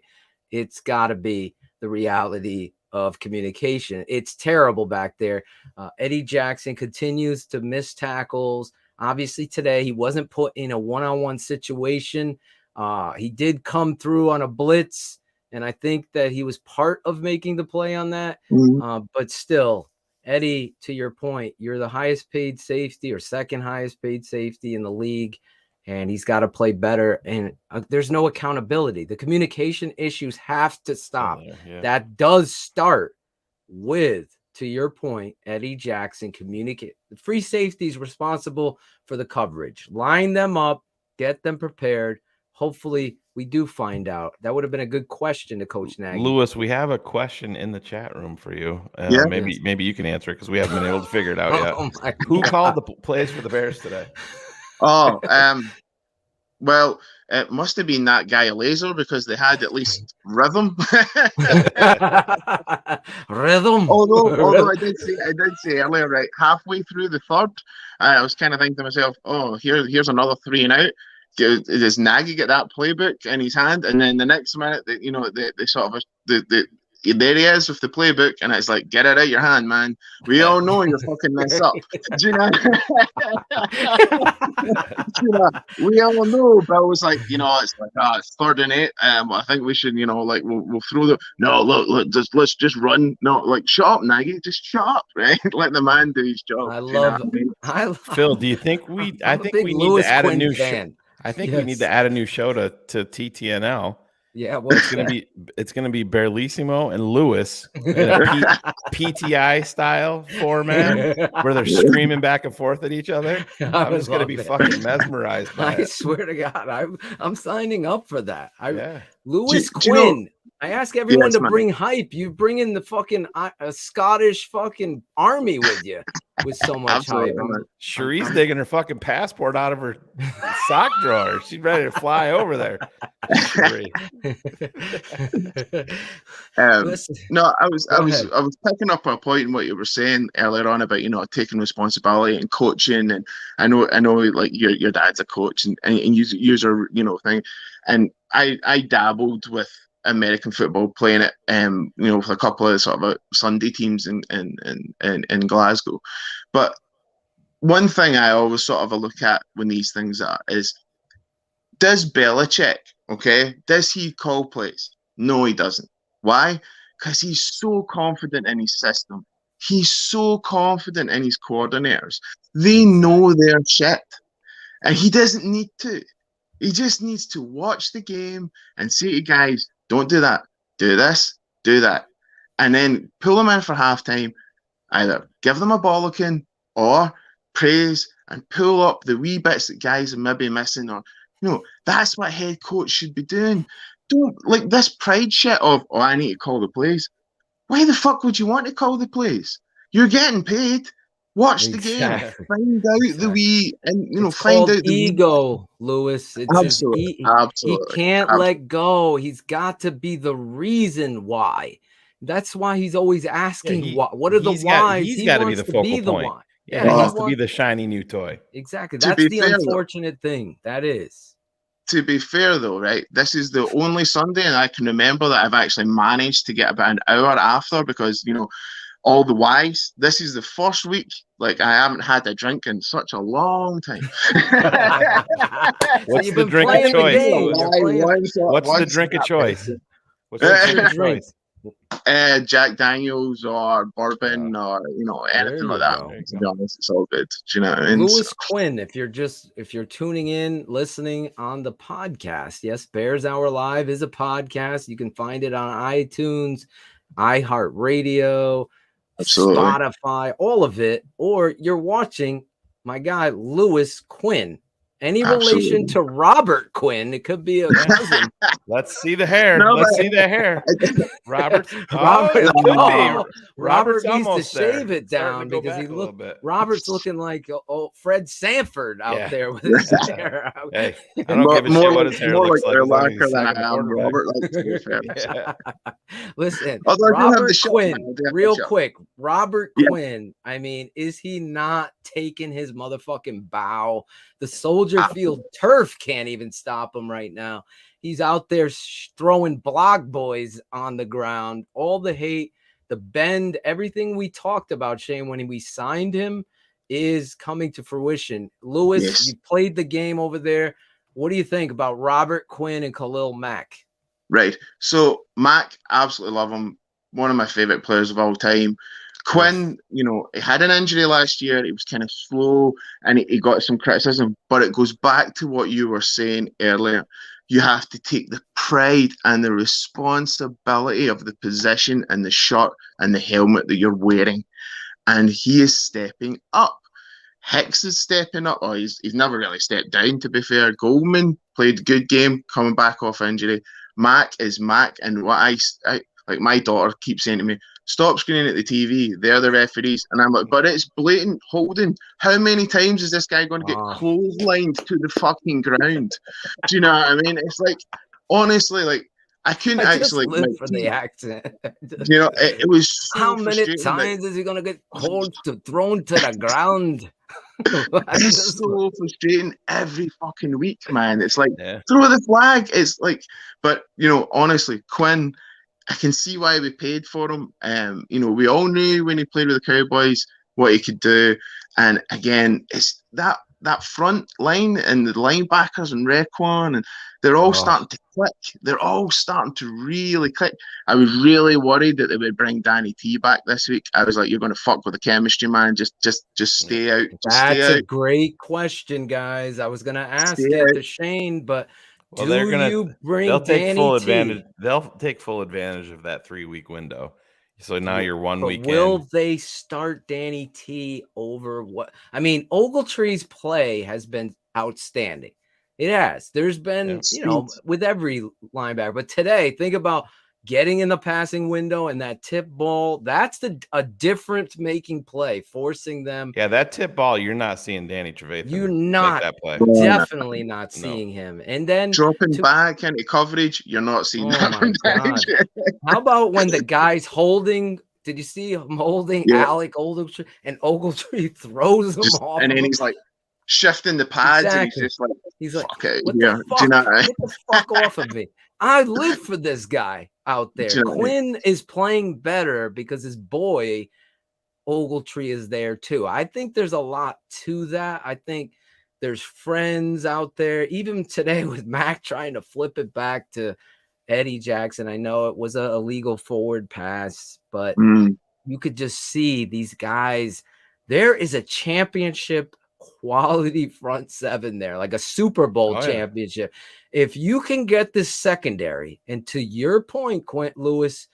it's got to be the reality of communication. It's terrible back there. Eddie Jackson continues to miss tackles. Obviously today he wasn't put in a one-on-one situation. He did come through on a blitz, and I think that he was part of making the play on that. But still, Eddie, to your point, you're the highest paid safety or second highest paid safety in the league, and he's got to play better. And there's no accountability. The communication issues have to stop. That does start with, to your point, Eddie Jackson communicate. The free safety is responsible for the coverage. Line them up, get them prepared. Hopefully we do find out. That would have been a good question to Coach Nagy. Lewis, we have a question in the chat room for you. Maybe you can answer it because we haven't been able to figure it out yet. Who called the plays for the Bears today? Well, it must have been that guy Laser because they had at least rhythm. Rhythm. Although I did say earlier, right, halfway through the third, I was kind of thinking to myself, oh, here's another 3 and out. Does Nagy get that playbook in his hand? And then the next minute, they sort of there he is with the playbook, and it's like, get it out your hand, man. We all know you're fucking mess up. Do you know? We all know. But I was like, it's like, it's 3rd and 8. I think we should, we'll throw the. No, look, let's just run. No, like, shut up, Nagy. Just shut up, right? Let the man do his job. Phil, do you think we? I think we need to add a new show. I think we need to add a new show to TTNL. Yeah, it's gonna be Berlissimo and Lewis in a PTI style format where they're screaming back and forth at each other. I'm just gonna be fucking mesmerized by it. I swear to God, I'm signing up for that. Lewis Quinn. I ask everyone to bring hype. You bring in the fucking Scottish fucking army with you with so much hype. Cherie's digging her fucking passport out of her sock drawer. She's ready to fly over there. No, I was picking up a point in what you were saying earlier on about taking responsibility and coaching, and I know like your dad's a coach and use are thing, and I dabbled with American football, playing it with a couple of sort of Sunday teams in Glasgow. But one thing I always sort of look at when these things are is, does Belichick, does he call plays? No, he doesn't. Why? Because he's so confident in his system. He's so confident in his coordinators. They know their shit. And he doesn't need to. He just needs to watch the game and say to guys, don't do that. Do this. Do that. And then pull them in for halftime. Either give them a bollocking or praise and pull up the wee bits that guys are maybe missing. Or that's what head coach should be doing. Don't like this pride shit of, I need to call the plays. Why the fuck would you want to call the plays? You're getting paid. Watch the game. Find out the wee, and find out the ego, Lewis. It's absolutely. He can't let go. He's got to be the reason why. That's why he's always asking, what are the whys? He's got to be the focal point. Why. He has to be the shiny new toy. Exactly. That's the unfortunate thing. That is. To be fair, though, right? This is the only Sunday, and I can remember that I've actually managed to get about an hour after because all the whys. This is the first week like I haven't had a drink in such a long time. What's the drink of choice? What's the drink of choice? What's the drink of choice? Jack Daniels or bourbon or anything like that. To be honest, it's all good. Do you know what I mean? Lewis Quinn, if you're tuning in, listening on the podcast, yes, Bears Hour Live is a podcast. You can find it on iTunes, iHeartRadio, Spotify, all of it, or you're watching my guy Lewis Quinn, Any relation to Robert Quinn? It could be a cousin. Let's see the hair. No, Let's but- see the hair. Robert's Robert needs to almost there. shave it It's starting down to go because he back a little look. bit. Robert's looking like Fred Sanford out Yeah. there with his hair. Hey, I don't give a shit what his hair more looks like like. as long as Urlacher he's than I second am quarterback. Robert. Like, to be fair. Yeah. Listen, Although I do have Robert the shot, Quinn, man. I do have the real shot. quick. Robert Yeah. Quinn, I mean, is he not taking his motherfucking bow? The Soldier Field turf can't even stop him right now. He's out there throwing blog boys on the ground. All the hate, the bend, everything we talked about, Shane, when we signed him is coming to fruition. Lewis, Yes. you played the game over there. What do you think about Robert Quinn and Khalil Mack? Right. So Mac, absolutely love him. One of my favorite players of all time. Quinn, you know, he had an injury last year. He was kind of slow and he got some criticism, but it goes back to what you were saying earlier. You have to take the pride and the responsibility of the position and the shirt and the helmet that you're wearing. And he is stepping up. Hicks is stepping up. Oh, he's never really stepped down, to be fair. Goldman played a good game coming back off injury. Mac is Mac. And what I like, my daughter keeps saying to me, stop screaming at the TV. They're the referees. And I'm like, but it's blatant holding. How many times is this guy going to get clotheslined to the fucking ground? Do you know what I mean? It's like, honestly, like, I couldn't actually live like, for the accent. you know, it was so How many frustrating, like- times is he gonna get thrown to the ground? It's so frustrating every fucking week, man. It's like, throw the flag. It's like, but you know, honestly, Quinn, I can see why we paid for him. You know, we all knew when he played with the Cowboys what he could do. And again, it's that front line and the linebackers and Raekwon, and they're all starting to click. They're all starting to really click. I was really worried that they would bring Danny T back this week. I was like, you're going to fuck with the chemistry, man. Just stay out. Just That's stay a out. great question, guys. I was gonna ask Stay it out. to Shane, but Well, they're gonna. you bring They'll take Danny full T? advantage. They'll take full advantage of that 3-week window. So now you're 1 But week will in. they start Danny T over what? I mean, Ogletree's play has been outstanding. It has. There's been, you know, with every linebacker. But today, think about getting in the passing window and that tip ball. That's a difference making play, forcing them. Yeah, that tip ball, you're not seeing Danny Trevathan. You're make not that play. definitely not seeing him. And then dropping back into coverage, you're not seeing that from Danny. How about when the guy's holding? Did you see him holding Alec Ogletree, and Ogletree throws him off? And then of he's him? like shifting the pads, and Exactly. he's like, What okay, the yeah. fuck? Do you know what I mean? Get the fuck off of me. I live for this guy out there. Do you know what I mean? Quinn is playing better because his boy Ogletree is there too. I think there's a lot to that. I think there's friends out there. Even today with Mac trying to flip it back to Eddie Jackson. I know it was a illegal forward pass, but you could just see these guys. There is a championship quality front seven there, like a Super Bowl championship. If you can get this secondary, and to your point, Quint Lewis,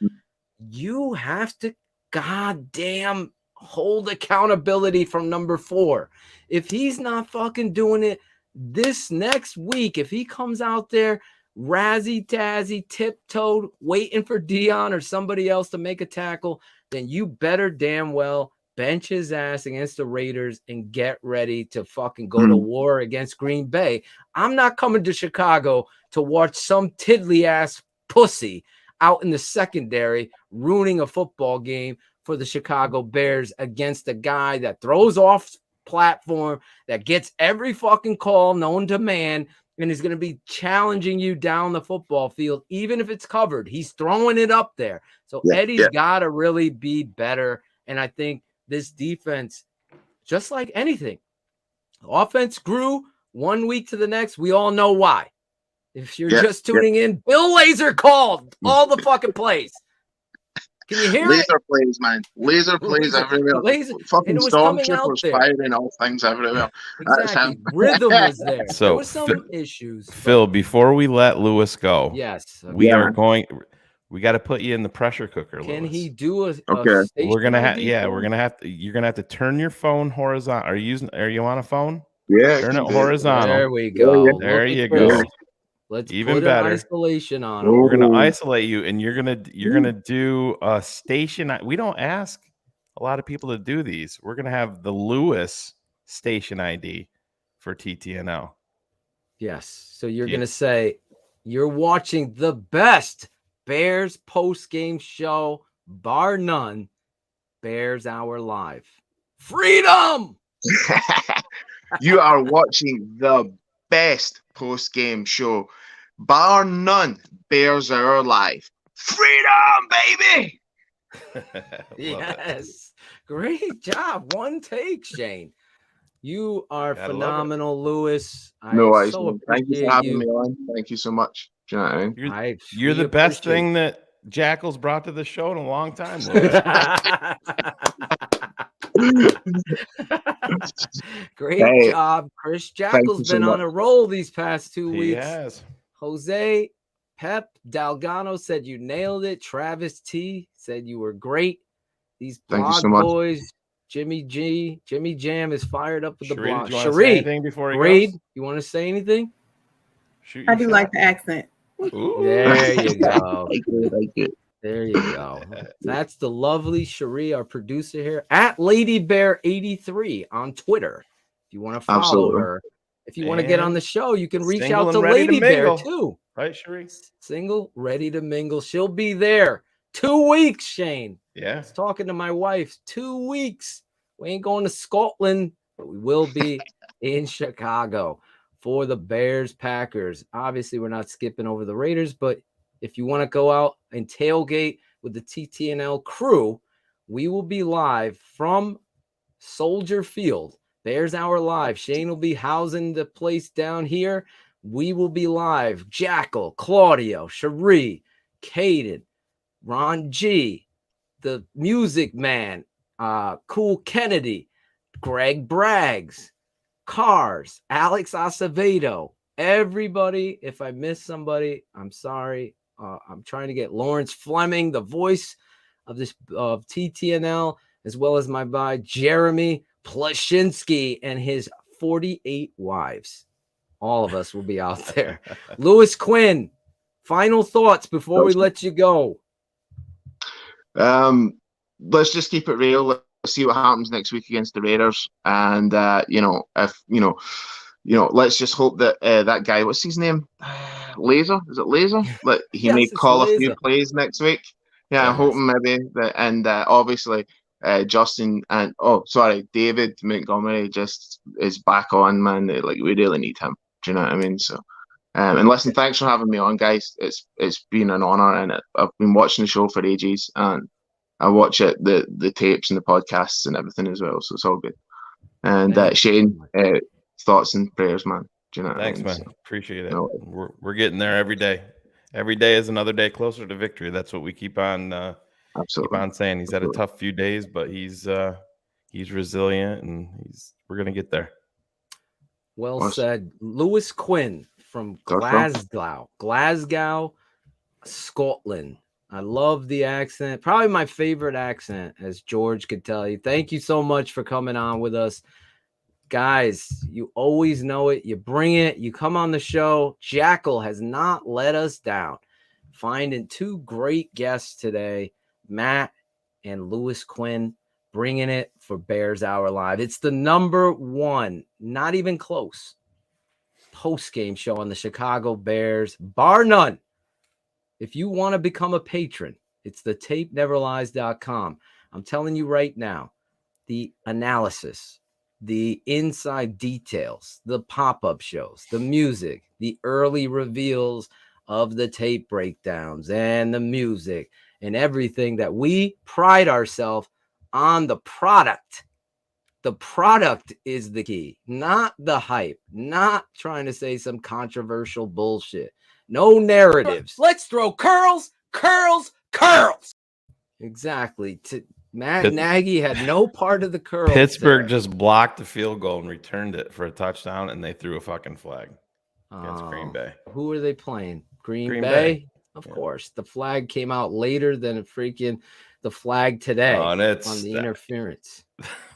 you have to goddamn hold accountability from number 4. If he's not fucking doing it this next week, if he comes out there razzy-tazzy, tiptoed, waiting for Dion or somebody else to make a tackle, then you better damn well bench his ass against the Raiders and get ready to fucking go to war against Green Bay. I'm not coming to Chicago to watch some tiddly-ass pussy out in the secondary ruining a football game for the Chicago Bears against a guy that throws off platform, that gets every fucking call known to man, and is going to be challenging you down the football field, even if it's covered. He's throwing it up there. So Eddie's got to really be better. And I think this defense, just like anything, offense grew 1 week to the next. We all know why. If you're just tuning in, Bill Lazor called all the fucking plays. Can you hear Laser plays, man. Laser plays everywhere. Fucking and it was coming out stormtroopers there. firing all things everywhere. Exactly. Rhythm was there. So, there was some issues. Phil, before we let Lewis go, yes, we are going. We got to put you in the pressure cooker. Can Lewis. he do a We're gonna have. stationary Yeah, phone? we're gonna have to. You're gonna have to turn your phone horizontal. Are you on a phone? Yeah. Turn it horizontal. There we go. There Look at you Chris. go. Let's Even put better. an isolation on him. We're gonna isolate you, and you're gonna do a station. We don't ask a lot of people to do these. We're gonna have the Lewis station ID for TTNL. Yes. So you're gonna say you're watching the best Bears post-game show, bar none. Bears Hour Live. Freedom! You are watching the best post-game show, bar none. Bears Hour Live. Freedom, baby! Yes. Great job. One take, Shane. You are phenomenal, Lewis. No, so thank you for having me on. Thank you so much. Do you know what I mean? You're the best thing that Jackal's brought to the show in a long time, Lewis. Great job, Chris. Jackal's been on a roll these past 2 weeks. He has. Jose Pep Dalgano said you nailed it. Travis T said you were great. These blog boys, Jimmy Jam is fired up with the blog. Cherie, Reed, you want to say anything? I do like the accent. Ooh. There you go. Thank you. There you go. That's the lovely Cherie, our producer here at LadyBear83 on Twitter. If you want to follow her, if you want to get on the show, you can reach out to Lady Bear too. Right, Cherie? Single, ready to mingle. She'll be there 2 weeks, Shane. Yeah. I was talking to my wife. 2 weeks. We ain't going to Scotland, but we will be in Chicago for the Bears Packers. Obviously, we're not skipping over the Raiders, but if you want to go out and tailgate with the TTNL crew, we will be live from Soldier Field. Bears Hour Live. Shane will be housing the place down here. We will be live. Jackal, Claudio, Cherie, Caden, Ron G, the Music Man, Cool Kennedy, Greg Braggs, Cars, Alex Acevedo, everybody. If I miss somebody, I'm sorry. I'm trying to get Lawrence Fleming, the voice of TTNL, as well as my guy Jeremy Plashinsky and his 48 wives. All of us will be out there. Lewis Quinn, final thoughts before we let you go. Let's just keep it real. Let's see what happens next week against the Raiders. And let's just hope that that guy, what's his name? Laser? Is it Laser? That he may call a few plays next week. Yeah, I'm hoping maybe that. And obviously, Justin and David Montgomery just is back on, man. Like, we really need him. Do you know what I mean? So, and listen, thanks for having me on, guys. It's been an honor, and I've been watching the show for ages, and I watch it, the tapes and the podcasts and everything as well. So it's all good. And Shane, thoughts and prayers, man. Do you know? Thanks, man. So, appreciate it. We're getting there every day. Every day is another day closer to victory. That's what we keep on saying. He's had a tough few days, but he's resilient, and we're gonna get there. Well said. Lewis Quinn from Glasgow, Scotland. I love the accent. Probably my favorite accent, as George could tell you. Thank you so much for coming on with us. Guys, you always know it. You bring it. You come on the show. Jackal has not let us down. Finding two great guests today, Matt and Lewis Quinn, bringing it for Bears Hour Live. It's the #1, not even close, post-game show on the Chicago Bears, bar none. If you want to become a patron, it's the tapeneverlies.com. I'm telling you right now, the analysis, the inside details, the pop-up shows, the music, the early reveals of the tape breakdowns and the music and everything that we pride ourselves on the product. The product is the key, not the hype, not trying to say some controversial bullshit. No narratives. Let's throw curls. Exactly. Matt Nagy had no part of the curls. Pittsburgh just blocked the field goal and returned it for a touchdown, and they threw a fucking flag against Green Bay. Who are they playing? Green Bay? Of course. The flag came out later than the flag today on the interference.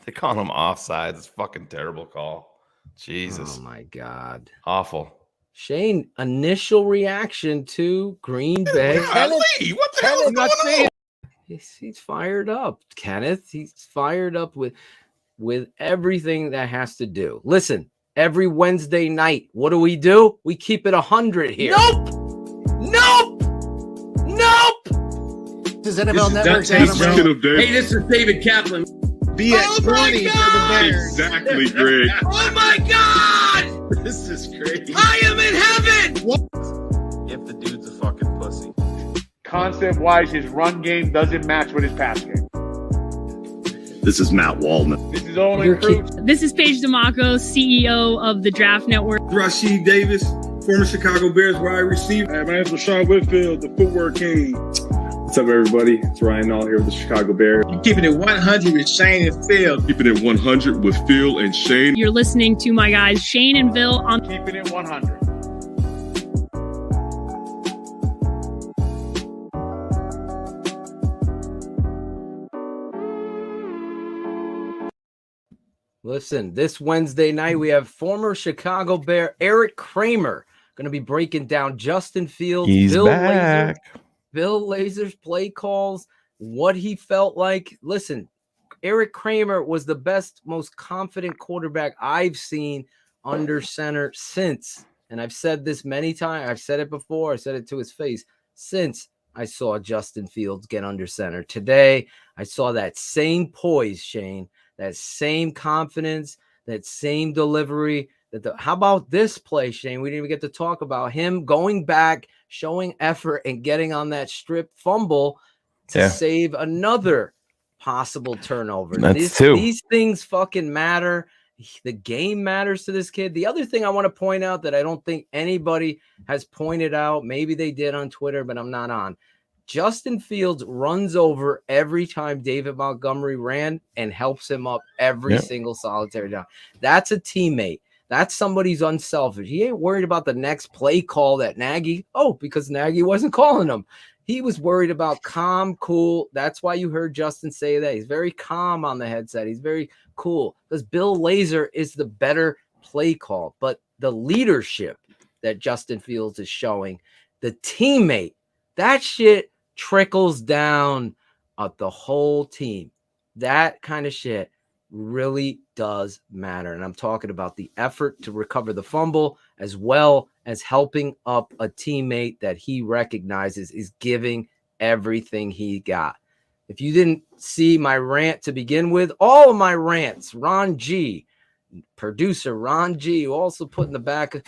They call them offsides. It's a fucking terrible call. Jesus. Oh my God. Awful. Shane, initial reaction to Green Bay. Lee, what the hell is going on? He's fired up, Kenneth. He's fired up with everything that has to do. Listen, every Wednesday night, what do? We keep it 100 here. Nope. This is NFL Network. Hey, this is David Kaplan. Be at 20 for the Bears. Exactly, Greg. Oh my God! This is crazy. I am in heaven! If the dude's a fucking pussy. Concept-wise, his run game doesn't match with his pass game. This is Matt Waldman. This is Olin Cruz. This is Paige DeMacco, CEO of the Draft Network. Rashid Davis, former Chicago Bears wide receiver. Hey, my name's LaShawn Whitfield, the footwork king. What's up, everybody? It's Ryan Nall here with the Chicago Bears. You keeping it 100 with Shane and Phil. Keeping it 100 with Phil and Shane. You're listening to my guys Shane and Phil on Keeping it 100. Listen, this Wednesday night, we have former Chicago Bear Eric Kramer going to be breaking down Justin Fields. He's back. Bill Lazor's play calls, what he felt like. Listen, Eric Kramer was the best, most confident quarterback I've seen under center since, and I've said this many times. I've said it before. I said it to his face. Since I saw Justin Fields get under center. Today, I saw that same poise, Shane, that same confidence, that same delivery. How about this play, Shane? We didn't even get to talk about him going back, showing effort, and getting on that strip fumble to save another possible turnover. These things fucking matter. The game matters to this kid. The other thing I want to point out that I don't think anybody has pointed out, maybe they did on Twitter, but I'm not on. Justin Fields runs over every time David Montgomery ran and helps him up every single solitary down. That's a teammate. That's somebody who's unselfish. He ain't worried about the next play call that Nagy. Oh, because Nagy wasn't calling him. He was worried about calm, cool. That's why you heard Justin say that. He's very calm on the headset. He's very cool because Bill Lazor is the better play call. But the leadership that Justin Fields is showing, the teammate, that shit trickles down at the whole team. That kind of shit really does matter. And I'm talking about the effort to recover the fumble as well as helping up a teammate that he recognizes is giving everything he got. If you didn't see my rant to begin with, all of my rants, Ron G, producer Ron G, who also put in the back,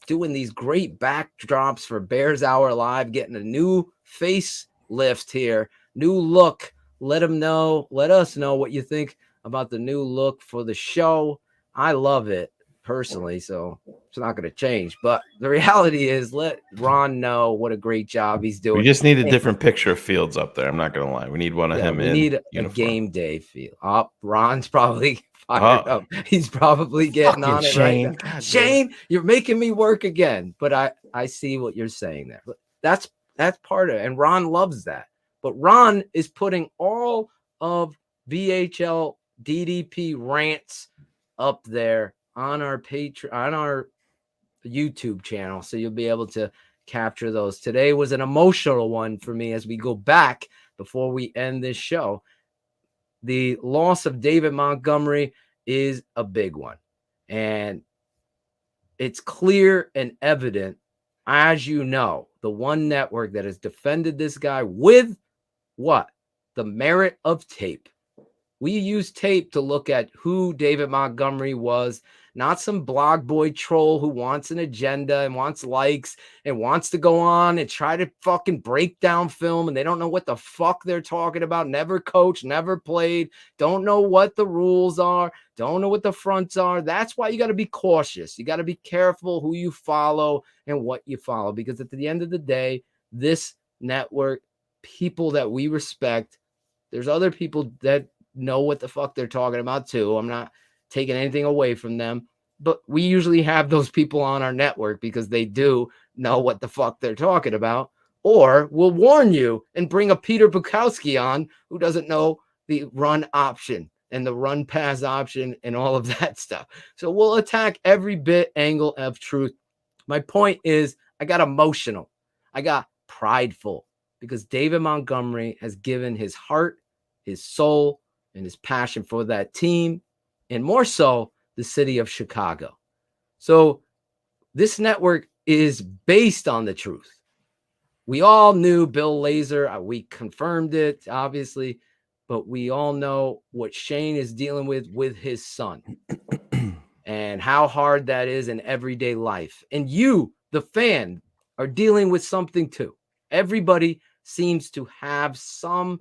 doing these great backdrops for Bears Hour Live, getting a new facelift here, new look. Let us know what you think about the new look for the show. I love it personally, so it's not going to change. But the reality is, let Ron know what a great job he's doing. We just need a different picture of Fields up there. I'm not going to lie. We need one of him in uniform. We need a game day feel. Ron's probably fired up. He's probably getting on it Shane. right now. Shane, you're making me work again. But I see what you're saying there. But that's part of it. And Ron loves that. But Ron is putting all of BHL DDP rants up there on our on our YouTube channel, so you'll be able to capture those. Today was an emotional one for me as we go back before we end this show. The loss of David Montgomery is a big one, and it's clear and evident, as you know, the one network that has defended this guy with what? The merit of tape. We use tape to look at who David Montgomery was, not some blog boy troll who wants an agenda and wants likes and wants to go on and try to fucking break down film, and they don't know what the fuck they're talking about, never coached, never played, don't know what the rules are, don't know what the fronts are. That's why you got to be cautious. You got to be careful who you follow and what you follow, because at the end of the day, this network, people that we respect, there's other people that know what the fuck they're talking about too. I'm not taking anything away from them, but we usually have those people on our network because they do know what the fuck they're talking about, or we'll warn you and bring a Peter Bukowski on who doesn't know the run option. and the run pass option and all of that stuff. So we'll attack every angle of truth. My point is, I got emotional. I got prideful because David Montgomery has given his heart, his soul, and his passion for that team, and more so the city of Chicago. So this network is based on the truth. We all knew Bill Lazor. We confirmed it, obviously, but we all know what Shane is dealing with his son and how hard that is in everyday life. And you, the fan, are dealing with something too. Everybody seems to have some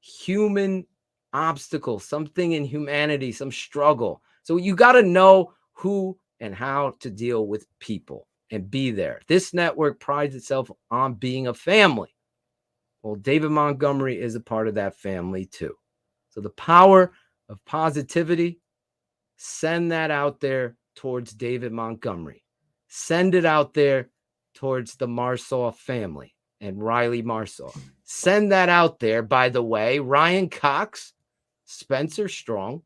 human obstacle, something in humanity, some struggle. So you got to know who and how to deal with people and be there. This network prides itself on being a family. Well, David Montgomery is a part of that family too. So the power of positivity, send that out there towards David Montgomery. Send it out there towards the Marsaw family and Riley Marsaw. Send that out there. By the way, Ryan Cox, Spencer Strong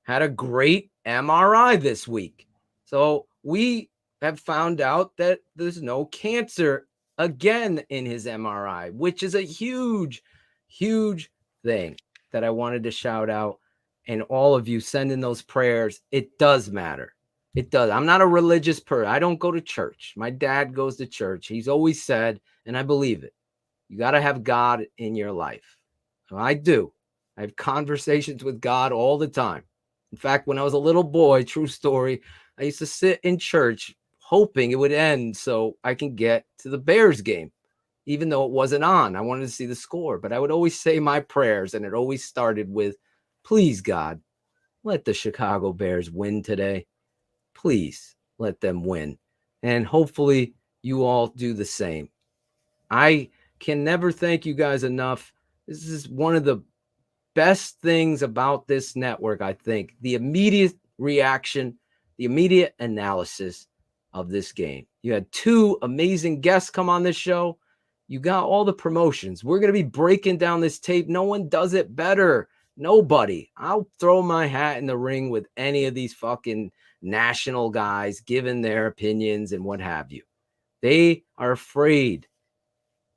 had a great MRI this week. So we have found out that there's no cancer again in his MRI, which is a huge, huge thing that I wanted to shout out. And all of you send in those prayers. It does matter. It does. I'm not a religious person. I don't go to church. My dad goes to church. He's always said, and I believe it, you got to have God in your life. And I do. I have conversations with God all the time. In fact, when I was a little boy, true story, I used to sit in church hoping it would end so I can get to the Bears game, even though it wasn't on. I wanted to see the score, but I would always say my prayers, and it always started with, please, God, let the Chicago Bears win today. Please let them win. And hopefully you all do the same. I can never thank you guys enough. This is one of the best things about this network, I think. The immediate reaction, the immediate analysis of this game. You had two amazing guests come on this show. You got all the promotions. We're going to be breaking down this tape. No one does it better. Nobody. I'll throw my hat in the ring with any of these fucking national guys giving their opinions and what have you. They are afraid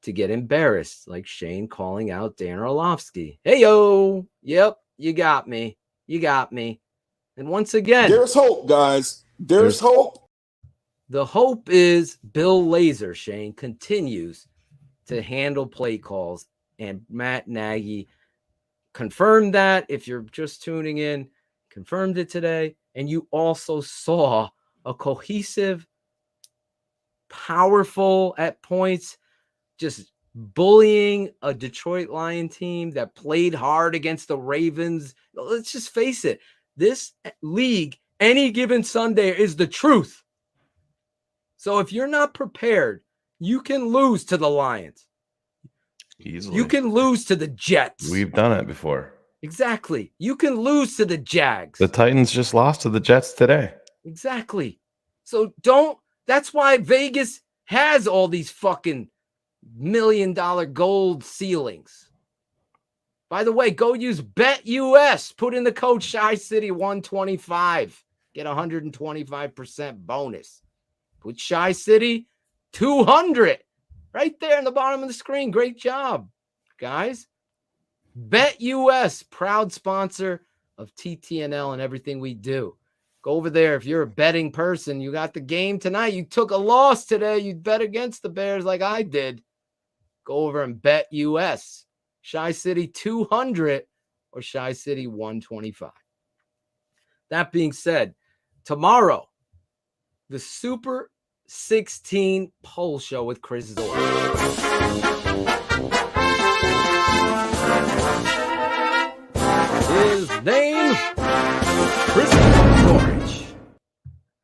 to get embarrassed, like Shane calling out Dan Orlovsky. Hey, yo. Yep, you got me. You got me. And once again, there's hope, guys. There's hope. The hope is Bill Lazor, Shane, continues to handle play calls, and Matt Nagy confirmed that. If you're just tuning in, confirmed it today. And you also saw a cohesive, powerful at points, just bullying a Detroit Lion team that played hard against the Ravens. Let's just face it. This league, any given Sunday, is the truth. So if you're not prepared, you can lose to the Lions. Easily. You can lose to the Jets. We've done it before. Exactly. You can lose to the Jags. The Titans just lost to the Jets today. Exactly. So that's why Vegas has all these fucking $1 million gold ceilings. By the way, go use BetUS. Put in the code Shy City 125. Get 125% bonus. Put Shy City 200 right there in the bottom of the screen. Great job, guys. BetUS, proud sponsor of TTNL and everything we do. Go over there. If you're a betting person, you got the game tonight. You took a loss today. You bet against the Bears like I did. Go over and BetUS. Shy City 200 or Shy City 125. That being said, tomorrow, the Super 16 poll show with Chris Zorich. His name, Chris Zorich.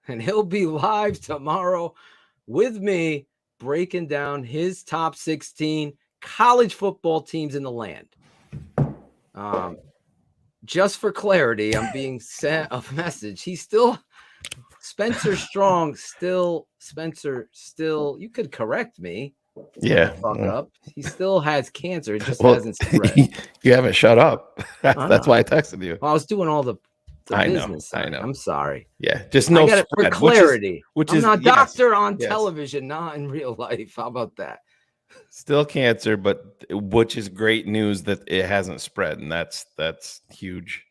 And he'll be live tomorrow with me breaking down his top 16 college football teams in the land. Just for clarity, I'm being sent a message. He's still Spencer Strong, you could correct me. Yeah. Fuck up. He still has cancer. It just hasn't spread. You haven't shut up. That's why I texted you. Well, I was doing all the I business. know. I know. I'm sorry. Yeah, just no spread, for clarity. I'm not doctor on yes. television, not in real life. How about that? Still cancer, but which is great news that it hasn't spread, and that's huge.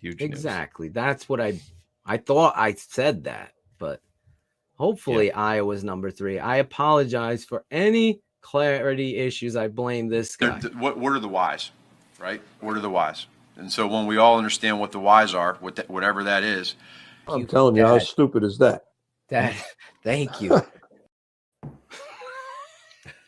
Huge. Exactly. News. That's what I thought I said that, but hopefully Iowa's number 3. I apologize for any clarity issues. I blame this guy. What are the whys, right? What are the whys? And so when we all understand what the whys are, whatever that is. I'm telling you, how stupid is that? Thank you.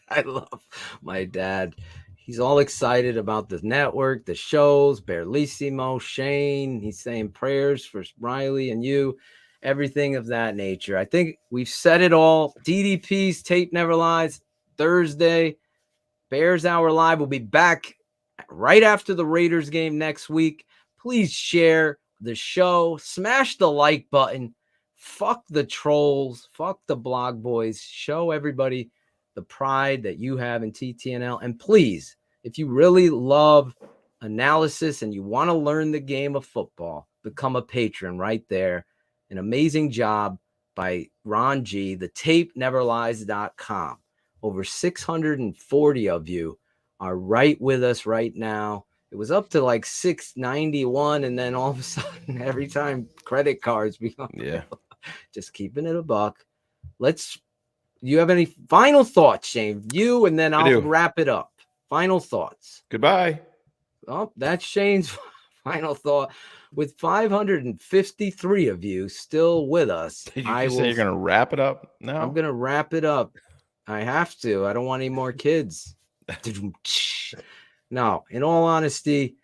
I love my dad. He's all excited about the network, the shows, Berlissimo, Shane. He's saying prayers for Riley and you, everything of that nature. I think we've said it all. DDP's Tape Never Lies, Thursday. Bears Hour Live will be back right after the Raiders game next week. Please share the show. Smash the like button. Fuck the trolls. Fuck the blog boys. Show everybody the pride that you have in TTNL. And please, if you really love analysis and you want to learn the game of football, become a patron right there. An amazing job by Ron G, thetapeneverlies.com. Over 640 of you are right with us right now. It was up to like 691, and then all of a sudden, every time credit cards become just keeping it a buck. You have any final thoughts, Shane? You, and then I'll wrap it up. Final thoughts. Goodbye. Oh, that's Shane's final thought. With 553 of you still with us, Did you say you're going to wrap it up now? I'm going to wrap it up. I have to. I don't want any more kids. No, in all honesty,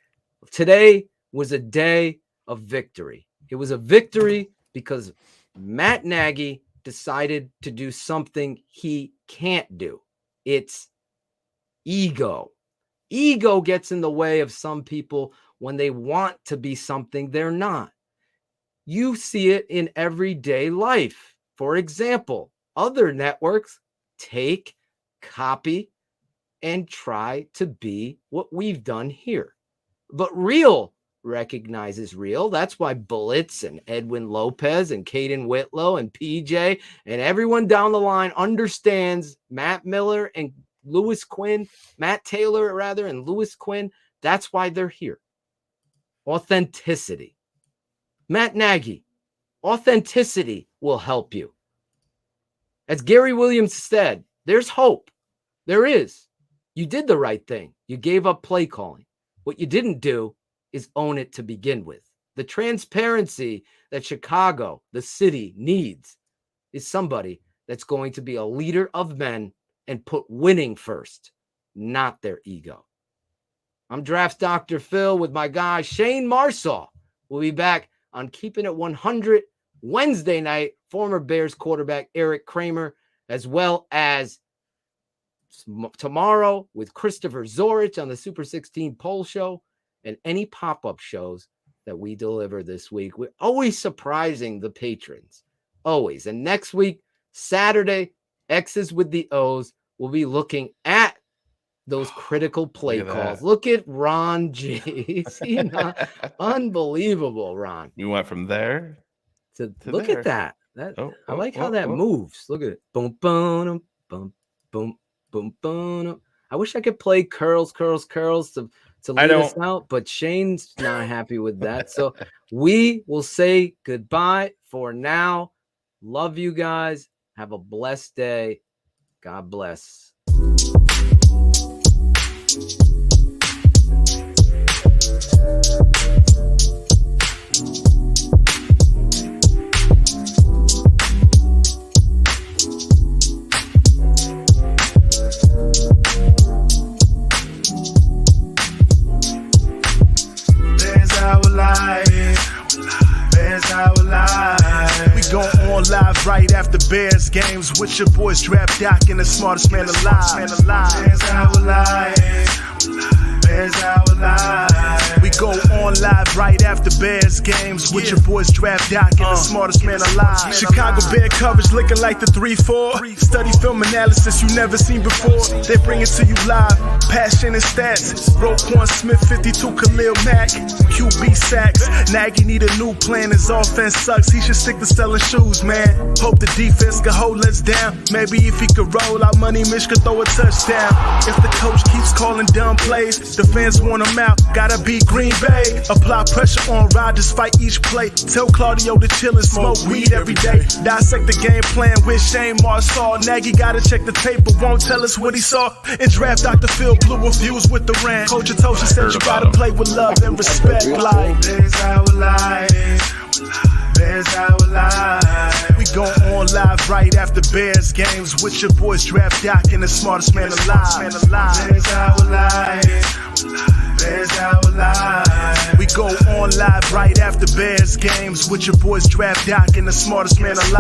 today was a day of victory. It was a victory because Matt Nagy decided to do something he can't do. It's ego. Ego gets in the way of some people when they want to be something they're not. You see it in everyday life. For example, other networks take, copy, and try to be what we've done here. But Real recognizes Real. That's why Bullets and Edwin Lopez and Caden Whitlow and PJ and everyone down the line understands Matt Miller and Lewis Quinn, Matt Taylor rather, and Lewis Quinn. That's why they're here. Authenticity. Matt Nagy, authenticity will help you. As Gary Williams said, there's hope. There is. You did the right thing. You gave up play calling. What you didn't do is own it to begin with. The transparency that Chicago, the city, needs is somebody that's going to be a leader of men and put winning first, not their ego. I'm Draft Dr. Phil with my guy Shane Marsaw. We'll be back on Keeping It 100 Wednesday night. Former Bears quarterback Eric Kramer, as well as tomorrow with Christopher Zorich on the Super 16 poll show and any pop-up shows that we deliver this week. We're always surprising the patrons. Always. And next week, Saturday, X's with the O's, we'll be looking at those critical play calls. Look at Ron G. See, unbelievable, Ron. You went from there to look there. At that. I like how that moves. Look at it. Boom, boom, boom, boom, boom, boom. I wish I could play curls to lead us out, but Shane's not happy with that. So we will say goodbye for now. Love you guys. Have a blessed day. God bless. We go on live right after Bears games with your boys Draft Doc and the smartest man alive. Bears our life. Bears our life. We go on live right after Bears games with your boys Draft Doc and the smartest man alive. Chicago Bear coverage looking like the 3-4. Study film analysis you never seen before. They bring it to you live. Passion and stats. Roquan Smith 52 Khalil Mack. QB sacks. Nagy need a new plan. His offense sucks. He should stick to selling shoes, man. Hope the defense can hold us down. Maybe if he could roll out money, Mitch could throw a touchdown. If the coach keeps calling dumb plays, the fans want him out. Gotta be Green Bay. Apply pressure on Rodgers, fight each play. Tell Claudio to chill and smoke weed every day. Dissect the game plan with Shane Marsaw. Nagy gotta check the tape, but won't tell us what he saw. In draft, Dr. Phil blew reviews with the rant. Coach Atoshi said you gotta play with love and respect. Like, there's our life. Bears our life. We go on live right after Bears games with your boys Draft Doc and the smartest man alive. Bears our life. Bears our life. We go on live right after Bears games with your boys Draft Doc and the smartest man alive.